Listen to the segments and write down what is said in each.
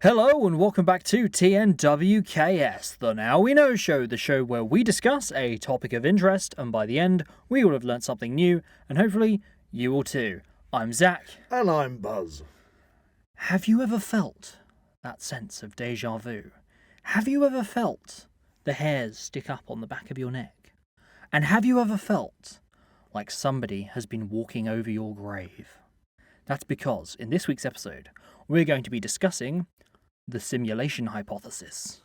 Hello and welcome back to TNWKS, the Now We Know Show, the show where we discuss a topic of interest and by the end we will have learnt something new and hopefully you will too. I'm Zak. And I'm Buzz. Have you ever felt that sense of deja vu? Have you ever felt the hairs stick up on the back of your neck? And have you ever felt like somebody has been walking over your grave? That's because in this week's episode we're going to be discussing the simulation hypothesis.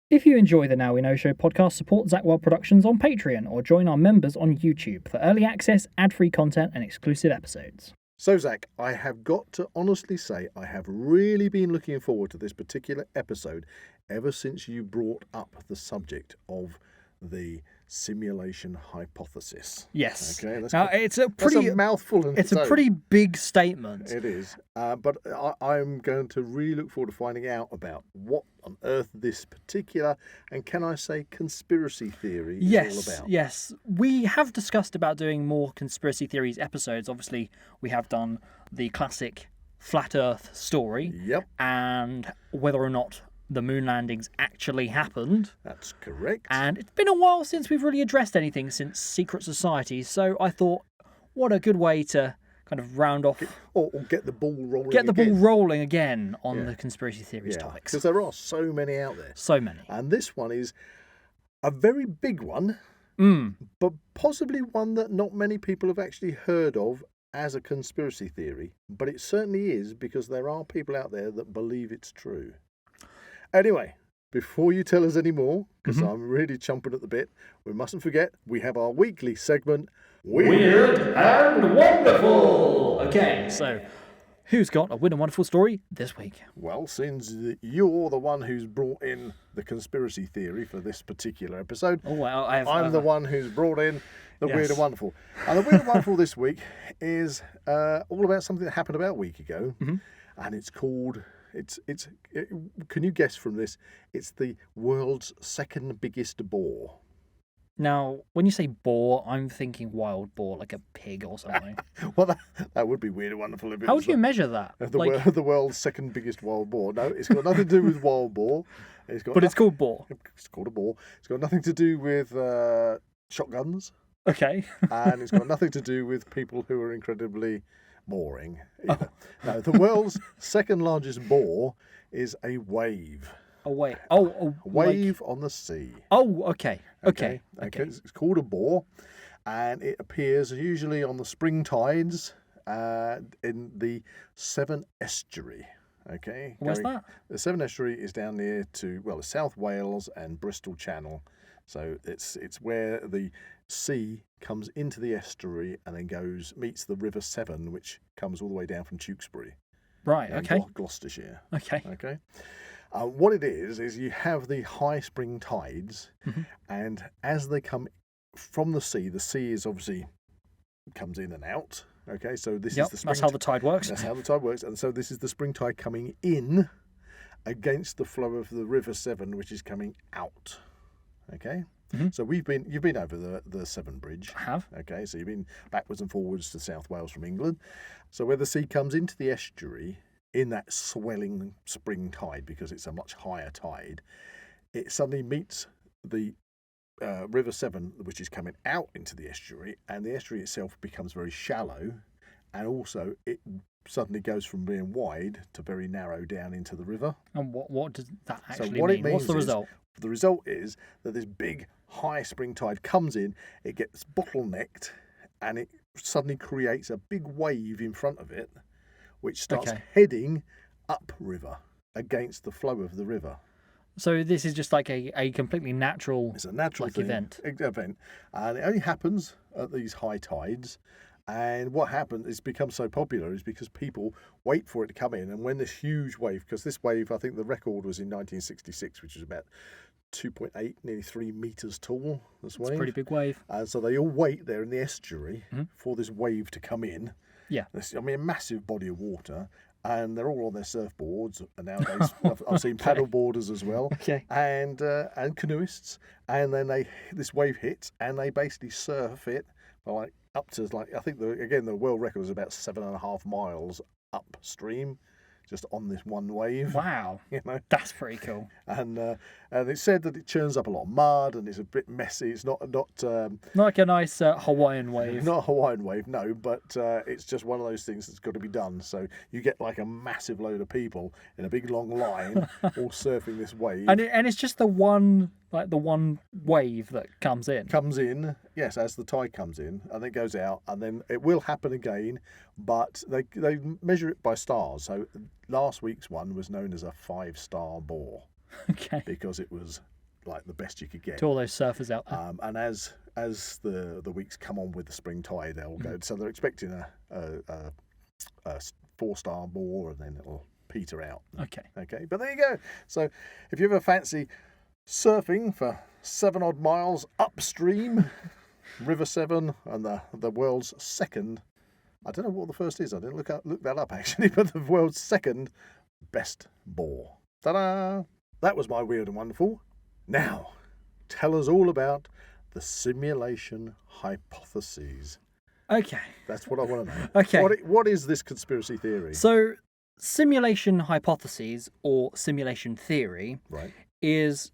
If you enjoy the Now We Know Show podcast, support Zak Wylde Productions on Patreon or join our members on YouTube for early access, ad-free content and exclusive episodes. So Zak, I have got to honestly say I have really been looking forward to this particular episode ever since you brought up the subject of the simulation hypothesis. Yes. Okay, that's it's a mouthful. It's a pretty big statement. It is. But I'm going to really look forward to finding out about what on earth this particular, and can I say conspiracy theory is all about. Yes. We have discussed about doing more conspiracy theories episodes. Obviously, we have done the classic flat Earth story. Yep. And whether or not the moon landings actually happened. That's correct. And it's been a while since we've really addressed anything since Secret Society, so I thought, what a good way to kind of round off... Or get the ball rolling ball rolling again on the conspiracy theories topics. Because there are so many out there. So many. And this one is a very big one, but possibly one that not many people have actually heard of as a conspiracy theory. But it certainly is, because there are people out there that believe it's true. Anyway, before you tell us any more, because I'm really chomping at the bit, we mustn't forget we have our weekly segment, Weird and Wonderful! Okay, so who's got a weird and wonderful story this week? Well, since you're the one who's brought in the conspiracy theory for this particular episode, I'm the one who's brought in the Weird and Wonderful. And the Weird and Wonderful this week is all about something that happened about a week ago, and it's called... can you guess from this? It's the world's second biggest boar. Now, when you say boar, I'm thinking wild boar, like a pig or something. Well, that would be weird and wonderful. If it How was would you measure that? The world's second biggest wild boar. No, it's got nothing to do with wild boar. It's called boar. It's called a boar. It's got nothing to do with shotguns. Okay. And it's got nothing to do with people who are incredibly... boring. Oh. No, the world's second largest boar is a wave. A wave. Wave on the sea. Oh, okay. Okay. It's called a boar, and it appears usually on the spring tides in the Severn Estuary. Okay. Where's that? The Severn Estuary is down near to the South Wales and Bristol Channel. So it's where the sea comes into the estuary and then meets the River Severn, which comes all the way down from Tewkesbury. Right, okay. Gloucestershire. Okay. Okay. What it is you have the high spring tides, and as they come from the sea is obviously comes in and out. Okay, so this is the spring. That's how the tide works. That's how the tide works. And so this is the spring tide coming in against the flow of the River Severn, which is coming out. Okay, so you've been over the Severn Bridge. I have. Okay, so you've been backwards and forwards to South Wales from England. So where the sea comes into the estuary in that swelling spring tide, because it's a much higher tide, it suddenly meets the River Severn, which is coming out into the estuary, and the estuary itself becomes very shallow, and also it suddenly goes from being wide to very narrow down into the river. And what does that actually mean? It means? What's the result? The result is that this big high spring tide comes in, it gets bottlenecked, and it suddenly creates a big wave in front of it, which starts heading upriver against the flow of the river. So this is just like a completely natural... It's a natural event. And it only happens at these high tides. And what happened is becomes so popular is because people wait for it to come in. And when this huge wave, because this wave, I think the record was in 1966, which was about 2.8, nearly 3 metres tall, this wave. It's a pretty big wave. And so they all wait there in the estuary Mhm. for this wave to come in. Yeah. I mean, a massive body of water, and they're all on their surfboards. And nowadays, I've seen paddle boarders as well, Okay. and canoeists. And then this wave hits, and they basically surf it for like up to I think the world record is about 7.5 miles upstream, just on this one wave. Wow. You know, That's pretty cool. and it's said that it churns up a lot of mud and it's a bit messy. It's not Like a nice Hawaiian wave. not a Hawaiian wave, no, but it's just one of those things that's got to be done. So you get like a massive load of people in a big long line all surfing this wave. And it's just the one wave that comes in. Comes in, yes, as the tide comes in, and then goes out, and then it will happen again, but they measure it by stars. So last week's one was known as a 5-star bore Okay. because it was like the best you could get. To all those surfers out there. And as the weeks come on with the spring tide, they'll go. So they're expecting a 4-star bore, and then it'll peter out. Okay, but there you go. So if you ever fancy surfing for 7 odd miles upstream, River Severn, and the world's second, I don't know what the first is, I didn't look that up actually, but the world's second best bore. Ta-da! That was my weird and wonderful. Now, tell us all about the simulation hypotheses. Okay. That's what I want to know. Okay. What is this conspiracy theory? So, simulation hypotheses, or simulation theory, Right. is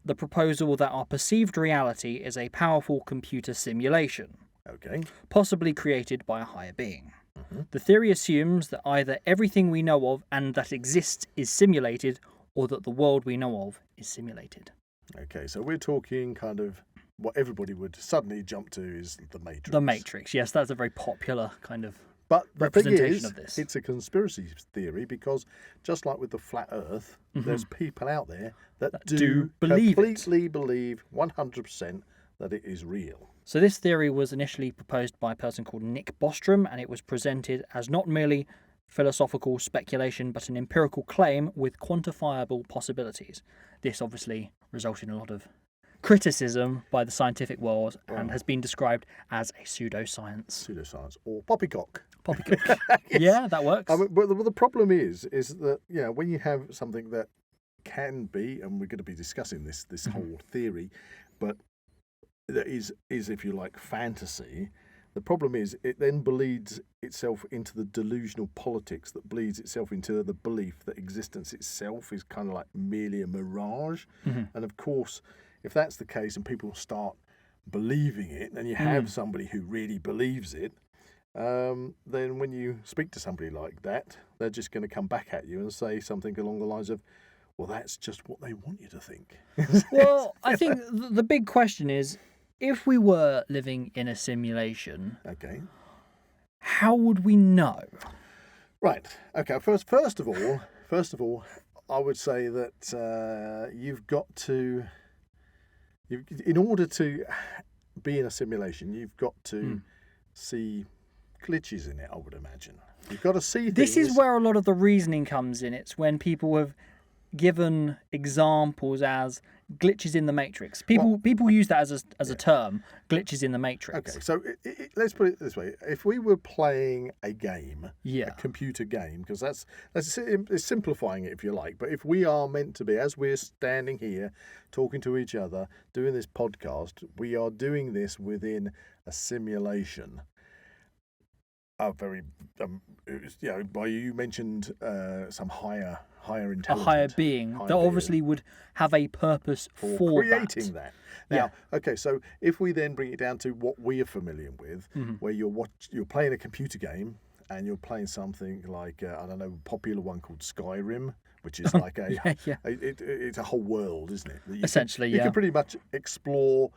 the proposal that our perceived reality is a powerful computer simulation, Okay. possibly created by a higher being. Mhm. The theory assumes that either everything we know of and that exists is simulated, or that the world we know of is simulated. Okay, so we're talking kind of what everybody would suddenly jump to is the Matrix. The Matrix, yes, that's a very popular kind of But the thing representation is, of this. it's a conspiracy theory because just like with the flat Earth, Mhm. there's people out there that do believe it. completely believe 100% that it is real. So this theory was initially proposed by a person called Nick Bostrom, and it was presented as not merely philosophical speculation, but an empirical claim with quantifiable possibilities. This obviously resulted in a lot of criticism by the scientific world and has been described as a pseudoscience. Pseudoscience or poppycock. Poppycock. Yes. Yeah, that works. I mean, but the problem is that when you have something that can be, and we're going to be discussing this whole theory, but that is if you like fantasy. The problem is it then bleeds itself into the delusional politics that bleeds itself into the belief that existence itself is kind of like merely a mirage. And of course, if that's the case and people start believing it, and you have somebody who really believes it, then when you speak to somebody like that, they're just going to come back at you and say something along the lines of, well, that's just what they want you to think. Well, I think the big question is, if we were living in a simulation, Okay. how would we know? Right. Okay. First of all, I would say that you've got to, in order to be in a simulation, you've got to see glitches in it. I would imagine you've got to see things. This is where a lot of the reasoning comes in. It's when people have given examples as glitches in the Matrix. People use that as a term, glitches in the Matrix. Okay, so let's put it this way: if we were playing a game, Yeah. a computer game, because that's it's simplifying it if you like. But if we are meant to be, as we're standing here talking to each other, doing this podcast, we are doing this within a simulation. A very, you mentioned some higher intelligence, A higher being that obviously would have a purpose for creating that. Now, okay, so if we then bring it down to what we are familiar with, where you're playing a computer game and you're playing something like I don't know, a popular one called Skyrim, which is like it's a whole world, isn't it? You can pretty much explore.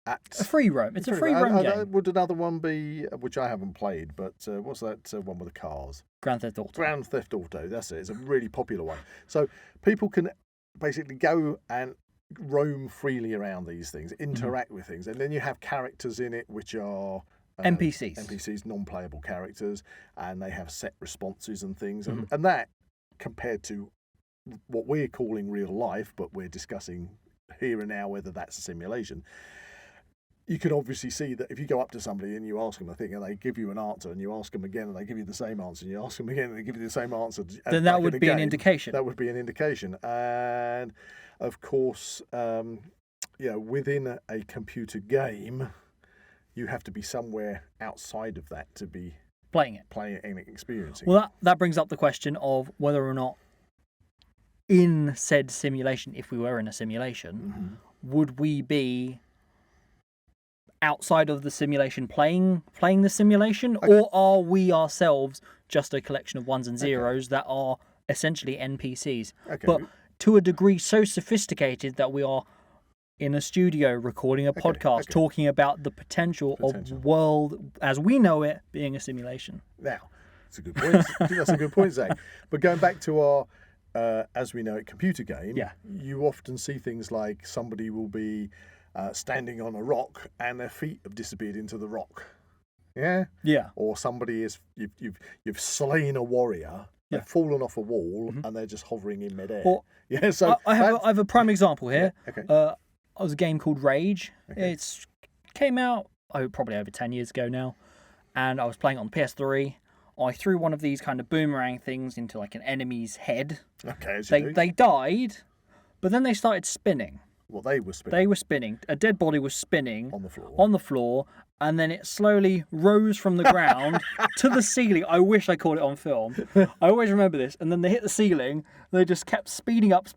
A free roam. It's a free roam game. Would another one be, which I haven't played, but what's that one with the cars? Grand Theft Auto. Grand Theft Auto, that's it. It's a really popular one. So people can basically go and roam freely around these things, interact with things, and then you have characters in it which are NPCs, non-playable characters, and they have set responses and things, and that compared to what we're calling real life, but we're discussing here and now whether that's a simulation. You can obviously see that if you go up to somebody and you ask them a thing and they give you an answer, and you ask them again and they give you the same answer, and you ask them again and they give you the same answer, then that would be an indication. That would be an indication. And of course, within a computer game, you have to be somewhere outside of that to be playing it and experiencing. Well, that brings up the question of whether or not in said simulation, if we were in a simulation, would we be outside of the simulation playing the simulation, or are we ourselves just a collection of ones and zeros that are essentially NPCs, but to a degree so sophisticated that we are in a studio recording a podcast talking about the potential of the world as we know it being a simulation? Now, that's a good point. That's a good point, Zach. But going back to our as we know it computer game, you often see things like somebody will be standing on a rock and their feet have disappeared into the rock. Yeah. Or somebody is you've slain a warrior. They've fallen off a wall and they're just hovering in midair. So I have a prime example here. It was a game called Rage. It's came out probably over 10 years ago now, and I was playing it on PS3. I threw one of these kind of boomerang things into like an enemy's head. They died, but then they started spinning. Well, they were spinning. They were spinning. A dead body was spinning on the floor, and then it slowly rose from the ground to the ceiling. I wish I caught it on film. I always remember this. And then they hit the ceiling. They just kept speeding up,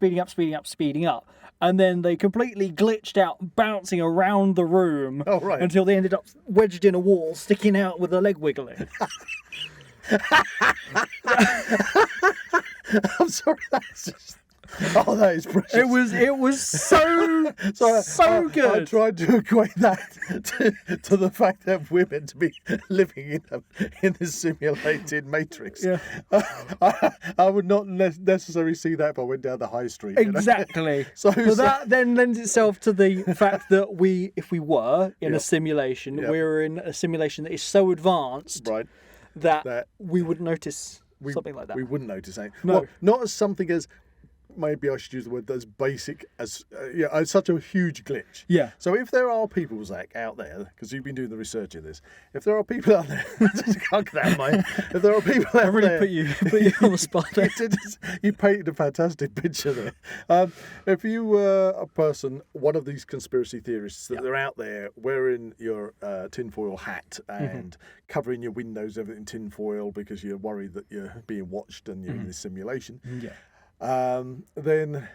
and then they completely glitched out, bouncing around the room until they ended up wedged in a wall, sticking out with a leg wiggling. I'm sorry, that's just... Oh, that is precious. It was so good. I tried to equate that to the fact that we're meant to be living in this simulated matrix. Yeah. I would not necessarily see that if I went down the high street. Exactly. So that then lends itself to the fact that if we were in a simulation, we're in a simulation that is so advanced that we would notice something like that. We wouldn't notice anything. No. Well, not as something as... Maybe I should use the word as basic as such a huge glitch. Yeah. So if there are people, Zach, out there, because you've been doing the research in this, if there are people out there, can't get out of mind. If there are people out there, I really put you on the spot there. You painted a fantastic picture there. If you were a person, one of these conspiracy theorists that are out there wearing your tinfoil hat and covering your windows, everything in tinfoil because you're worried that you're being watched and you're in this simulation. Then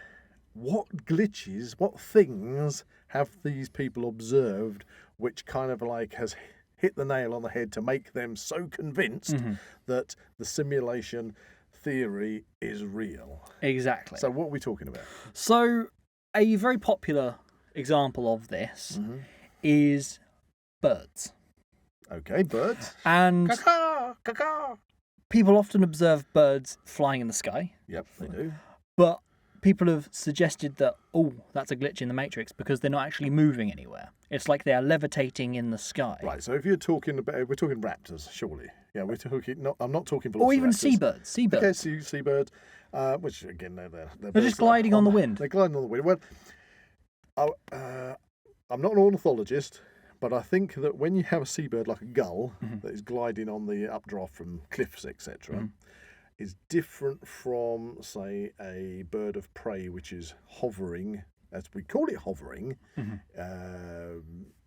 what glitches, what things have these people observed which kind of like has hit the nail on the head to make them so convinced that the simulation theory is real? Exactly. So what are we talking about? So a very popular example of this is birds. Okay, birds. And Caw. people often observe birds flying in the sky. Yep, they do. But people have suggested that, that's a glitch in the Matrix because they're not actually moving anywhere. It's like they're levitating in the sky. Right, so if you're talking about... We're talking raptors, surely. Yeah, we're talking... I'm not talking velociraptors. Or even seabirds. Okay, seabirds, which, again, they're just gliding on the wind. They're gliding on the wind. Well, I'm not an ornithologist, but I think that when you have a seabird like a gull that is gliding on the updraft from cliffs, etc., is different from, say, a bird of prey which is hovering, as we call it hovering,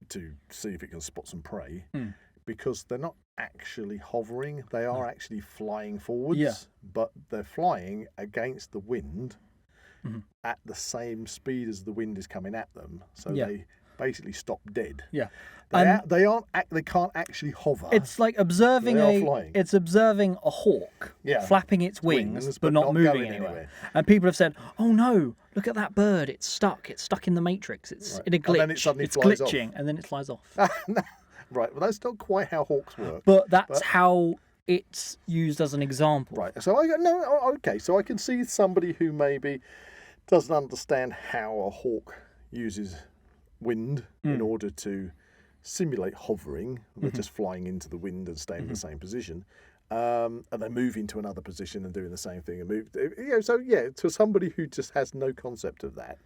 to see if it can spot some prey, because they're not actually hovering, they are actually flying forwards, but they're flying against the wind at the same speed as the wind is coming at them, so they basically stop dead. They can't actually hover. It's like observing a hawk flapping its wings but not moving anywhere. And people have said, "Oh no, look at that bird! It's stuck in the Matrix. It's in a glitch. And then it suddenly it's flies glitching, off. And then it flies off." Right, well that's not quite how hawks work. But that's how it's used as an example. Right. So so I can see somebody who maybe doesn't understand how a hawk uses wind in order to simulate hovering. They're just flying into the wind and staying in the same position, and they move into another position and doing the same thing and move. So to somebody who just has no concept of that,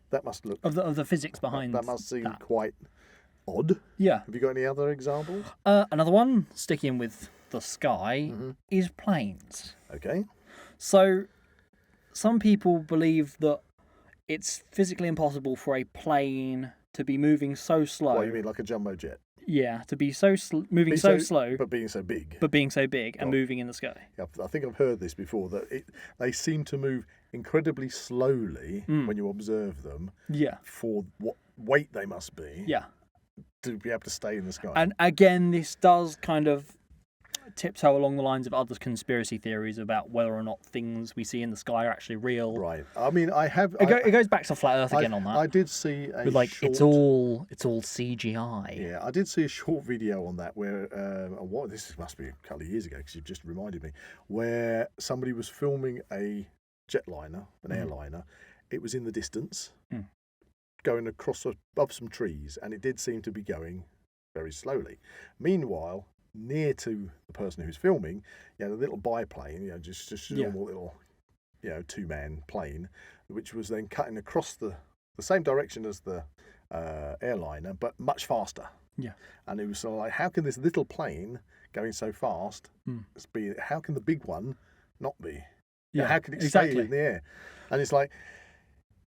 That must look... Of the physics behind that must seem that. quite odd. Yeah. Have you got any other examples? Another one, sticking with the sky, is planes. Okay. So, some people believe that it's physically impossible for a plane to be moving so slow. What, you mean like a jumbo jet? Yeah, to be so moving so slow, but being so big. And moving in the sky. Yeah, I think I've heard this before, that they seem to move incredibly slowly when you observe them. Yeah. For what weight they must be. Yeah. To be able to stay in the sky. And again, this does kind of tiptoe along the lines of other conspiracy theories about whether or not things we see in the sky are actually real. Right. I mean, It goes back to flat Earth again on that. I did see a with, like, short... it's all CGI. Yeah, I did see a short video on that where, this must be a couple of years ago because you've just reminded me, where somebody was filming a jetliner, an airliner. It was in the distance, going across above some trees, and it did seem to be going very slowly. Meanwhile, near to the person who's filming, you had a little biplane, just a normal little, 2-man plane, which was then cutting across the same direction as the airliner, but much faster. Yeah. And it was sort of like, how can this little plane going so fast be? How can the big one not be? Yeah. How can it stay in the air? And it's like,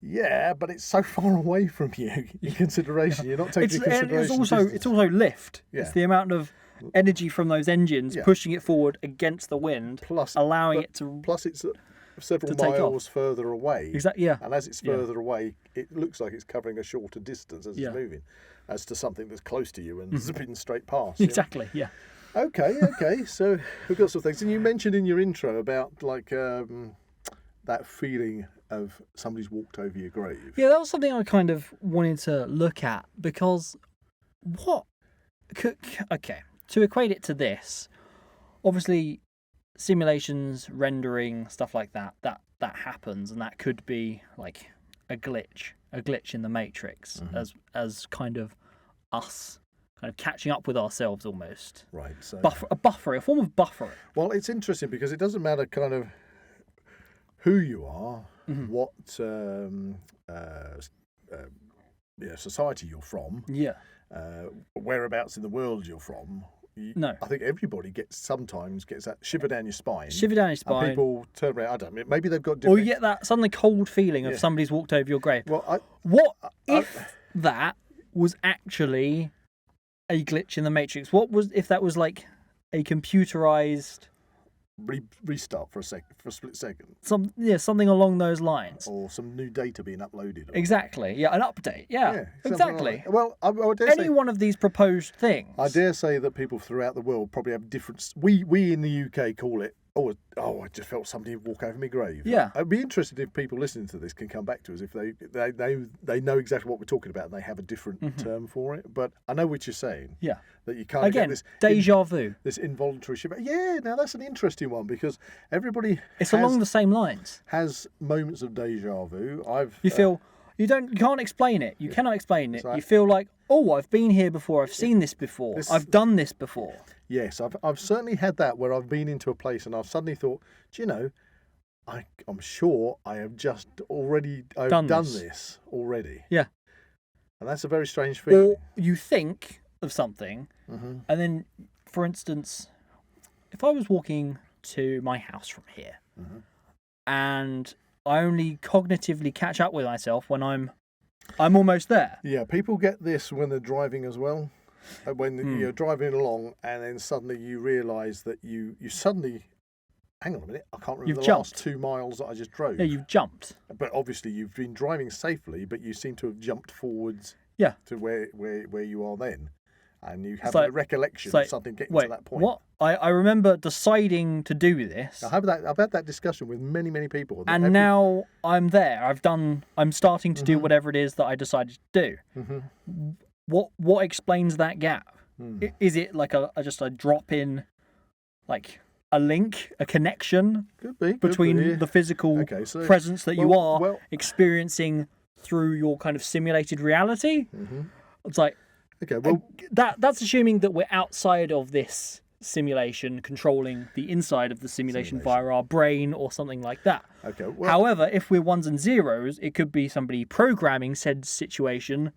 yeah, but it's so far away from you in consideration. You're not taking into consideration. It's also lift. Yeah. It's the amount of energy from those engines pushing it forward against the wind, allowing it to. Plus, it's several miles further away. Exactly. Yeah. And as it's further away, it looks like it's covering a shorter distance as it's moving, as to something that's close to you and zipping straight past. Exactly. Yeah. Okay. So we've got some things, and you mentioned in your intro about like that feeling of somebody's walked over your grave. Yeah, that was something I kind of wanted to look at because to equate it to this, obviously simulations, rendering, stuff like that happens, and that could be like a glitch in the Matrix as kind of us kind of catching up with ourselves almost. Right. So a form of buffering. Well, it's interesting because it doesn't matter kind of who you are, what society you're from, whereabouts in the world you're from. No, I think everybody sometimes gets that shiver down your spine. And people turn around. I don't know. Maybe they've got different... Or you get that suddenly cold feeling of somebody's walked over your grave. Well, if that was actually a glitch in the Matrix? What was if that was like a computerized restart for a split second? Something along those lines. Or some new data being uploaded. Exactly. Yeah, an update. Yeah, exactly. Like well, I dare say one of these proposed things. I dare say that people throughout the world probably have different. We in the UK call it. I just felt somebody walk over my grave. Yeah. I'd be interested if people listening to this can come back to us if they know exactly what we're talking about and they have a different term for it. But I know what you're saying. Yeah. That you can't get this déjà vu. This involuntary shiver. Yeah. Now that's an interesting one because everybody. It's along the same lines. Has moments of déjà vu. You can't explain it. You cannot explain it. You feel like, I've been here before. I've seen this before. I've done this before. Yes, I've certainly had that where I've been into a place and I've suddenly thought, do you know, I'm sure I have just already done this already. Yeah. And that's a very strange feeling. Or you think of something, and then, for instance, if I was walking to my house from here, and I only cognitively catch up with myself when I'm almost there. Yeah, people get this when they're driving as well. When you're driving along and then suddenly you realise that you suddenly, hang on a minute, I can't remember last 2 miles that I just drove. Yeah, you've jumped. But obviously you've been driving safely, but you seem to have jumped forwards to where you are then. And you have a recollection of something getting to that point. What? I remember deciding to do this. I've had that discussion with many, many people. And now I'm there. I'm starting to do whatever it is that I decided to do. What explains that gap? Is it like just a drop in, like a link, a connection between the physical presence that you are experiencing through your kind of simulated reality? It's like, okay, well, that's assuming that we're outside of this simulation controlling the inside of the simulation via our brain or something like that. Okay. Well, However, if we're ones and zeros, it could be somebody programming said situation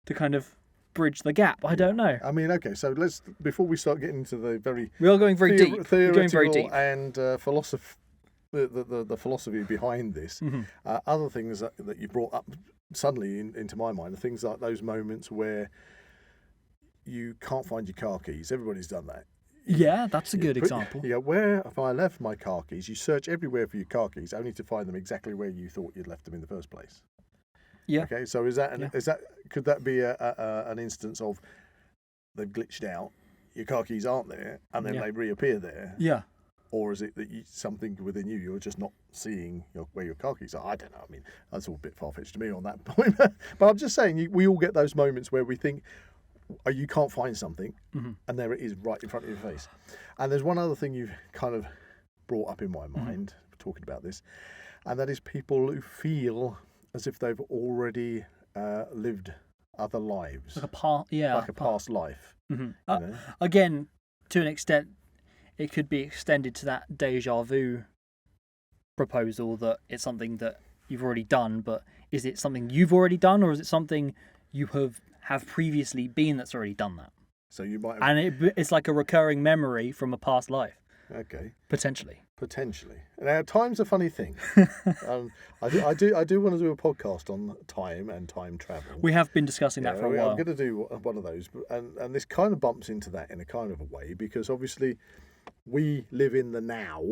to kind of bridge the gap. I don't know. I mean, okay. So let's before we start getting into the very We are going very deep. We're going very theoretical deep. and the philosophy behind this. Other things that you brought up suddenly into my mind are things like those moments where you can't find your car keys. Everybody's done that. Yeah, that's a good example. Yeah, where have I left my car keys? You search everywhere for your car keys, only to find them exactly where you thought you'd left them in the first place. Yeah. Okay, so could that be an instance of they've glitched out, your car keys aren't there, and then they reappear there? Yeah. Or is it that something within you're just not seeing where your car keys are? I don't know. I mean, that's all a bit far-fetched to me on that point. But I'm just saying, we all get those moments where we think, you can't find something, and there it is right in front of your face. And there's one other thing you've kind of brought up in my mind, talking about this, and that is people who feel as if they've already lived other lives. Like a past life. You know? Again, to an extent, it could be extended to that deja vu proposal that it's something that you've already done, but is it something you've already done, or is it something you have previously been that's already done that? So you might have... And it's like a recurring memory from a past life. Okay. Potentially. Now, time's a funny thing. I do want to do a podcast on time and time travel. We have been discussing that for a while. I'm going to do one of those, and this kind of bumps into that in a kind of a way, because obviously we live in the now.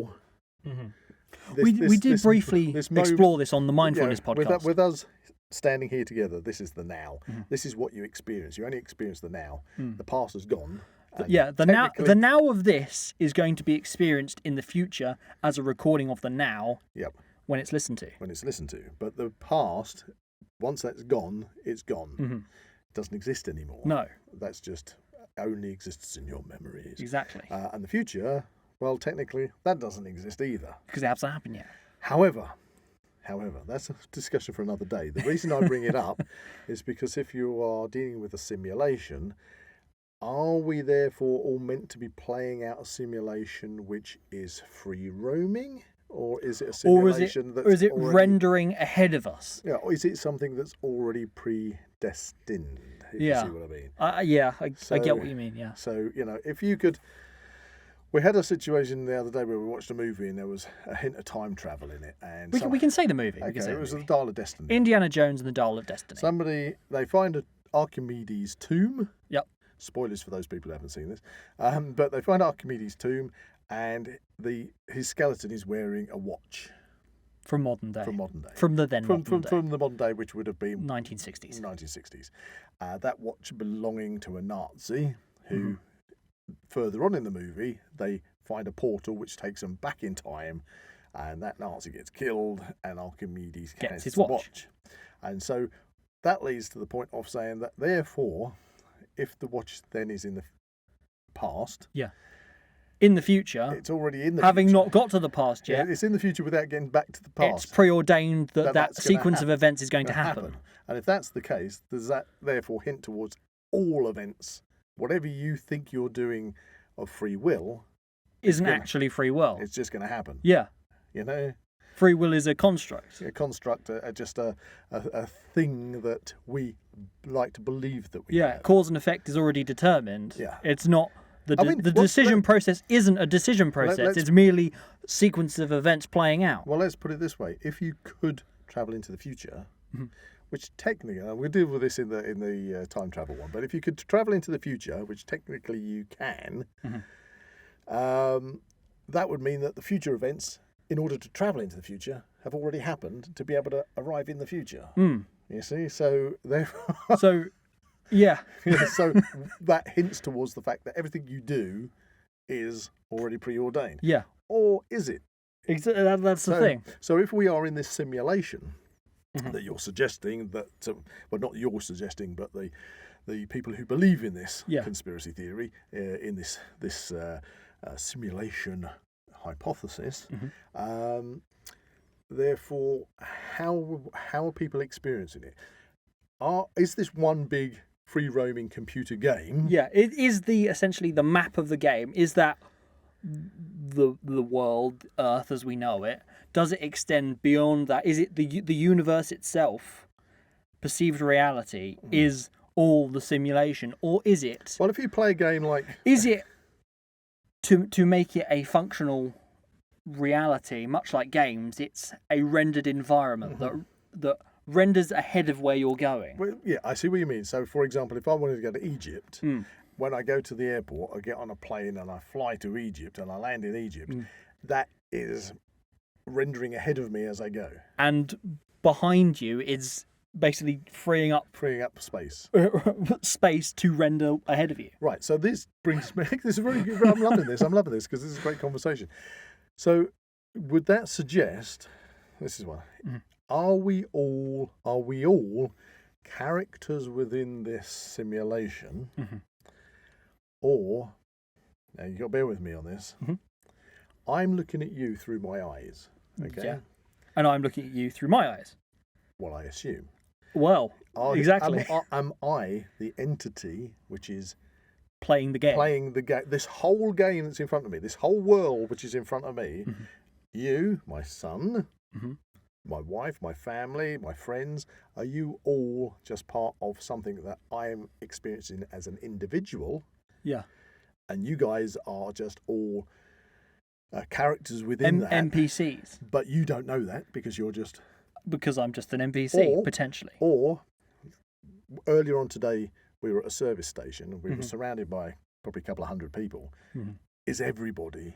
We did briefly explore this on the Mindfulness podcast. With us standing here together, this is the now. This is what you experience. You only experience the now. The past has gone. The now of this is going to be experienced in the future as a recording of the now. Yep. When it's listened to. But the past, once that's gone, it's gone. It doesn't exist anymore. No. That's just only exists in your memories. Exactly. And the future, well, technically, that doesn't exist either. Because it hasn't happened yet. However, that's a discussion for another day. The reason I bring it up is because if you are dealing with a simulation, are we therefore all meant to be playing out a simulation which is free roaming? Or is it a simulation or is it rendering ahead of us? Yeah, or is it something that's already predestined? If you see what I mean. I get what you mean, yeah. So, if you could... We had a situation the other day where we watched a movie and there was a hint of time travel in it. And we can say the movie. Okay, it was The Dial of Destiny. Indiana Jones and the Dial of Destiny. They find an Archimedes' tomb. Yep. Spoilers for those people who haven't seen this. But they find Archimedes' tomb, and his skeleton is wearing a watch. From modern day. From modern day. From the modern day, which would have been 1960s. That watch belonging to a Nazi who, further on in the movie, they find a portal which takes them back in time, and that Nazi gets killed, and Archimedes gets his watch. And so that leads to the point of saying that, therefore, if the watch then is in the past... Yeah. In the future, it's already in the having future. Not got to the past yet. Yeah, it's in the future without getting back to the past. It's preordained that sequence of events is going to happen. And if that's the case, does that therefore hint towards all events, whatever you think you're doing of free will, isn't actually free will? It's just going to happen. Yeah. Free will is a construct. A construct, just a thing that we like to believe that we have. Cause and effect is already determined. Yeah. It's not... The decision process isn't a decision process. It's merely sequence of events playing out. Well, let's put it this way. If you could travel into the future, which technically... we'll deal with this in the time travel one, but if you could travel into the future, which technically you can, that would mean that the future events, in order to travel into the future, have already happened to be able to arrive in the future. You see? So, therefore... Yeah. So that hints towards the fact that everything you do is already preordained. Yeah. Or is it? That's the thing. So if we are in this simulation that you're suggesting, that, well, not you're suggesting, but the people who believe in this conspiracy theory, in this simulation hypothesis, therefore, how are people experiencing it? Is this one big free roaming computer game. Yeah, it is essentially the map of the game. Is that the world, Earth as we know it? Does it extend beyond that? Is it the universe itself, perceived reality, is all the simulation, or is it? Well, if you play a game like, Is it to make it a functional reality, much like games? It's a rendered environment that renders ahead of where you're going. well, yeah, I see what you mean. So, for example, if I wanted to go to Egypt, when I go to the airport, I get on a plane and I fly to Egypt and I land in Egypt. That is rendering ahead of me as I go, And behind you is basically freeing up space. space to render ahead of you. Right. So this brings me. This is very good. I'm loving this because this is a great conversation. So, would that suggest? This is one. Are we all characters within this simulation, or now you got to bear with me on this? I'm looking at you through my eyes. Okay. Yeah. And I'm looking at you through my eyes. Well, I assume. Well, exactly. Am I the entity which is playing the game? Playing the game. This whole game that's in front of me, this whole world which is in front of me, you, my son, my wife, my family, my friends, are you all just part of something that I'm experiencing as an individual? Yeah. And you guys are just all characters within that. NPCs. But you don't know that because I'm just an NPC, potentially. Or, earlier on today, we were at a service station and we were surrounded by probably a couple of hundred people. Is everybody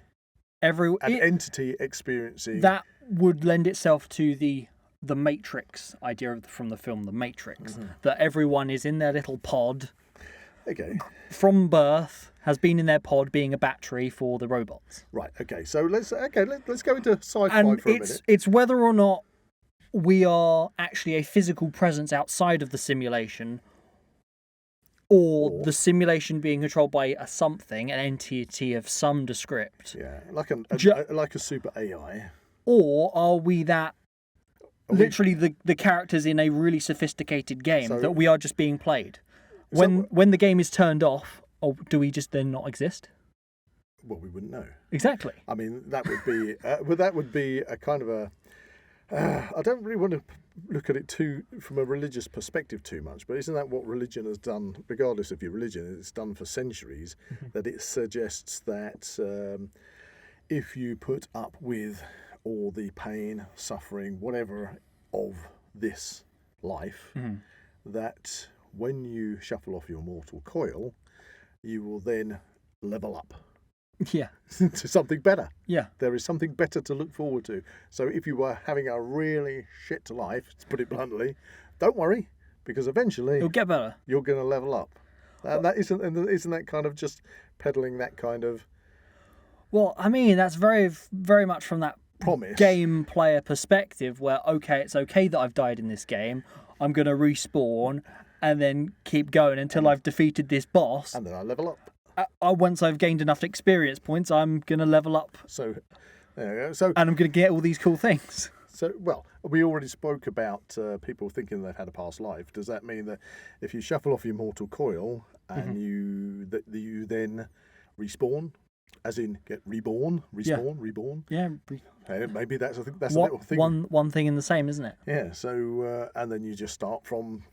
an entity experiencing... That would lend itself to the Matrix idea from the film The Matrix, that everyone is in their little pod. Okay. From birth, has been in their pod being a battery for the robots. Right, okay. So let's go into sci-fi and for a minute. It's whether or not we are actually a physical presence outside of the simulation, or the simulation being controlled by an entity of some descript. Yeah, like a super AI. Or are we that literally the characters in a really sophisticated game that we are just being played? When the game is turned off, or do we just then not exist? Well, we wouldn't know. Exactly. I mean, that would be a kind of a... I don't really want to look at it from a religious perspective too much, but isn't that what religion has done, regardless of your religion, it's done for centuries, that it suggests that if you put up with all the pain, suffering, whatever of this life, that when you shuffle off your mortal coil, you will then level up. Yeah. To something better. Yeah. There is something better to look forward to. So if you were having a really shit life, to put it bluntly, don't worry, because eventually it'll get better. You're going to level up. And isn't that kind of just peddling that kind of... Well, I mean, that's very, very much from that promise game player perspective where, okay, it's okay that I've died in this game. I'm going to respawn and then keep going until I've defeated this boss. And then I level up. Once I've gained enough experience points, I'm going to level up. So, there you go. And I'm going to get all these cool things. So, well, we already spoke about people thinking they've had a past life. Does that mean that if you shuffle off your mortal coil and you then respawn, as in get reborn, reborn? Yeah. Maybe that's a little thing. One thing in the same, isn't it? Yeah. So, and then you just start from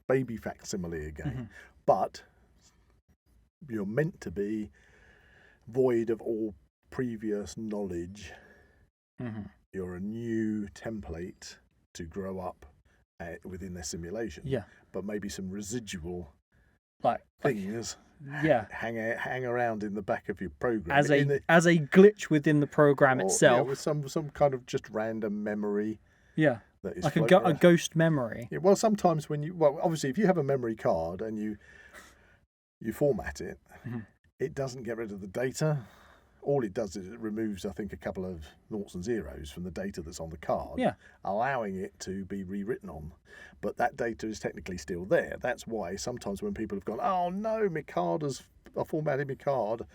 baby facsimile again, but you're meant to be void of all previous knowledge. You're a new template to grow up within their simulation. Yeah. But maybe some residual things hang around in the back of your program. As a glitch within the program itself. Yeah, with some kind of just random memory. Yeah. That is like a ghost memory. Yeah, well, sometimes obviously if you have a memory card and you format it, it doesn't get rid of the data. All it does is it removes, I think, a couple of noughts and zeros from the data that's on the card, allowing it to be rewritten on. But that data is technically still there. That's why sometimes when people have gone, oh no, I formatted my card,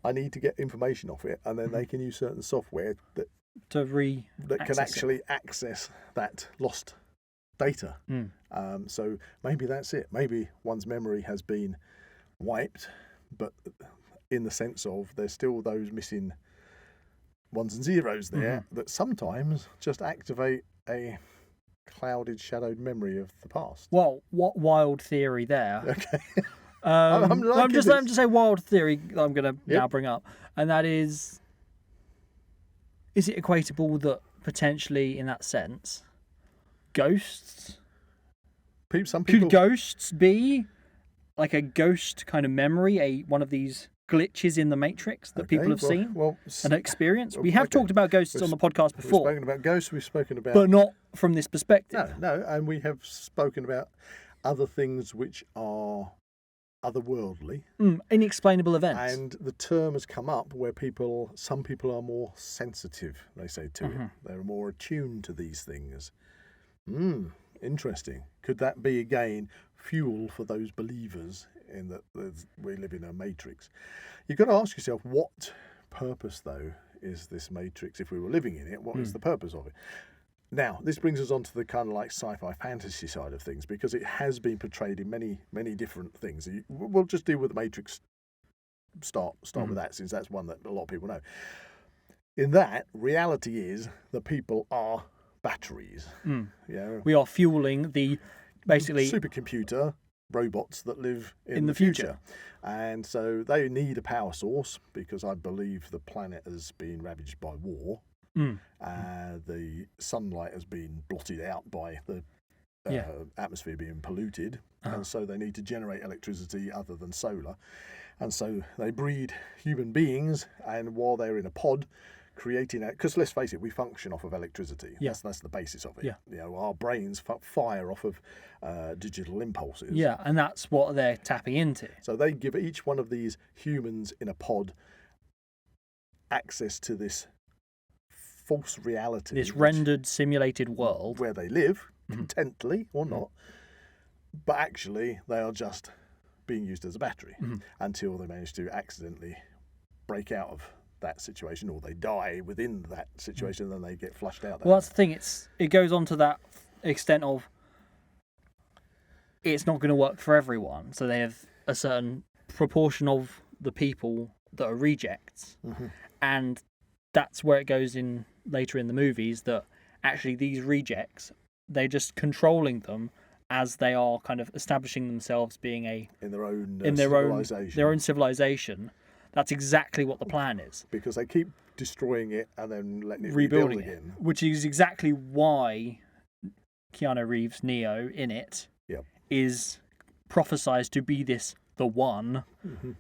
I need to get information off it, and then they can use certain software that can actually access that lost data. So maybe that's it. Maybe one's memory has been wiped, but in the sense of there's still those missing ones and zeros there that sometimes just activate a clouded, shadowed memory of the past. Well, what wild theory there? Okay. I'm just say wild theory that I'm going to now bring up, and that is it equatable that potentially, in that sense, ghosts? Some people... Could ghosts be like a ghost kind of memory, one of these glitches in the Matrix that people have seen and experienced? We have talked about ghosts on the podcast before. We've spoken about ghosts, we've spoken about... But not from this perspective. No, and we have spoken about other things which are otherworldly. Inexplainable events. And the term has come up where some people are more sensitive, they say, to it. They're more attuned to these things. Interesting. Could that be, again, fuel for those believers in that we live in a matrix? You've got to ask yourself, what purpose, though, is this matrix? If we were living in it, what is the purpose of it? Now, this brings us on to the kind of like sci-fi fantasy side of things, because it has been portrayed in many, many different things. We'll just deal with the Matrix, start with that, since that's one that a lot of people know. In that, reality is that people are batteries. We are fueling the, basically... supercomputer robots that live in the future. And so they need a power source, because I believe the planet has been ravaged by war. The sunlight has been blotted out by the atmosphere being polluted, and so they need to generate electricity other than solar. And so they breed human beings, and while they're in a pod, creating because let's face it, we function off of electricity. That's the basis of it. Our brains fire off of digital impulses. And that's what they're tapping into. So they give each one of these humans in a pod access to this false reality, this rendered, simulated world where they live contently or not, but actually they are just being used as a battery until they manage to accidentally break out of that situation, or they die within that situation, then they get flushed out. Well, that's the thing. It goes on to that extent of it's not going to work for everyone. So they have a certain proportion of the people that are rejects, and that's where it goes in later in the movies, that actually these rejects, they're just controlling them as they are kind of establishing themselves being in their own civilization. That's exactly what the plan is. Because they keep destroying it and then letting it rebuilding rebuild again. Which is exactly why Keanu Reeves, Neo, in it, is prophesized to be the one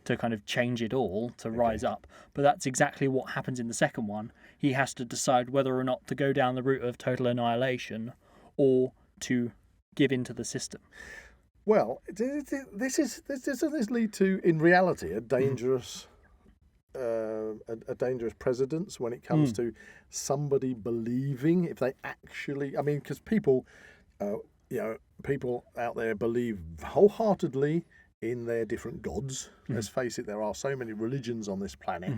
to kind of change it all, to rise up. But that's exactly what happens in the second one. He has to decide whether or not to go down the route of total annihilation or to give into the system. Well, this lead to, in reality, a dangerous precedence when it comes to somebody believing, if they actually, because people out there believe wholeheartedly in their different gods. Let's face it, there are so many religions on this planet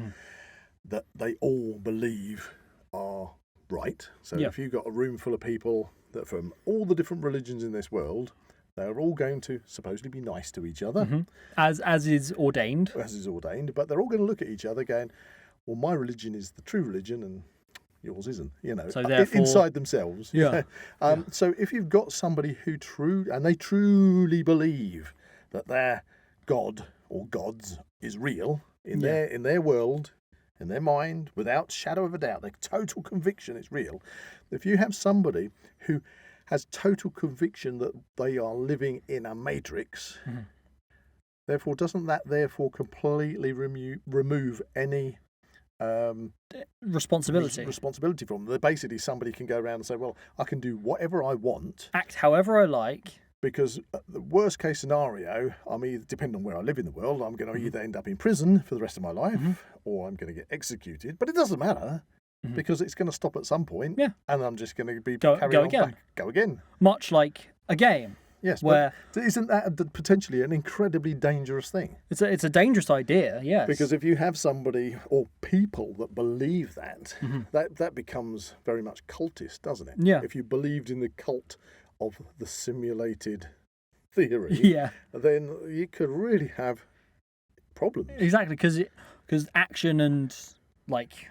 that they all believe are right. So if you've got a room full of people that from all the different religions in this world, they're all going to supposedly be nice to each other. As is ordained. As is ordained. But they're all going to look at each other going, well, my religion is the true religion and yours isn't, so therefore, inside themselves. So if you've got somebody who truly believe that their god or gods is real in their world, in their mind, without shadow of a doubt, their total conviction it's real. If you have somebody who has total conviction that they are living in a matrix, therefore doesn't that completely remove any responsibility from them? That basically somebody can go around and say, well, I can do whatever I want, act however I like, because the worst case scenario, depending on where I live in the world, I'm going to either end up in prison for the rest of my life or I'm going to get executed. But it doesn't matter, because it's going to stop at some point, and I'm just going to be go again. Much like a game. Yes, where but isn't that potentially an incredibly dangerous thing? It's a dangerous idea, yes. Because if you have somebody or people that believe that, that becomes very much cultist, doesn't it? Yeah. If you believed in the cult of the simulated theory, Yeah, then you could really have problems. exactly, because action and like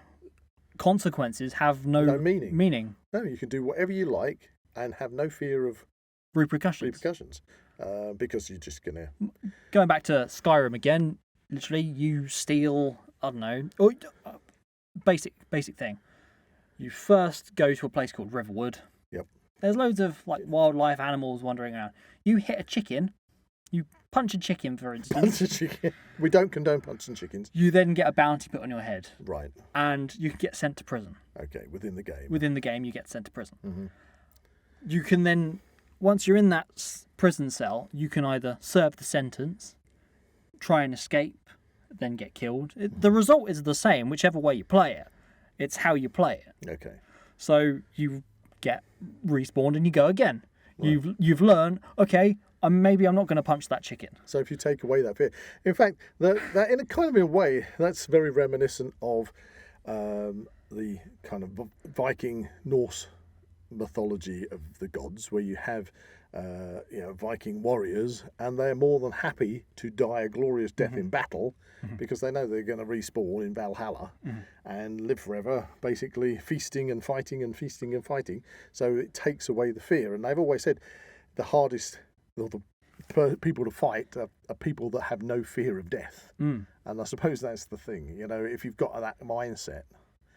consequences have no meaning. No, you can do whatever you like and have no fear of repercussions. because you're just gonna. Going back to Skyrim again, literally, you steal, I don't know, or basic thing. You first go to a place called Riverwood. Yep. There's loads of like wildlife animals wandering around. You hit a chicken, you punch a chicken, for instance. Punch a chicken. We don't condone punching chickens. You then get a bounty put on your head. Right. And you can get sent to prison. Okay, within the game. Within the game, you get sent to prison. Mm-hmm. You can then, once you're in that prison cell, you can either serve the sentence, try and escape, then get killed. The result is the same, whichever way you play it. It's how you play it. Okay. So you get respawned and you go again. Right. You've learned, okay, maybe I'm not going to punch that chicken. So if you take away that fear, in fact, that in a kind of a way, that's very reminiscent of the kind of Viking Norse mythology of the gods, where you have Viking warriors, and they're more than happy to die a glorious death in battle because they know they're going to respawn in Valhalla and live forever, basically feasting and fighting and feasting and fighting. So it takes away the fear. And they've always said the hardest, or the people to fight are people that have no fear of death. And I suppose that's the thing, if you've got that mindset,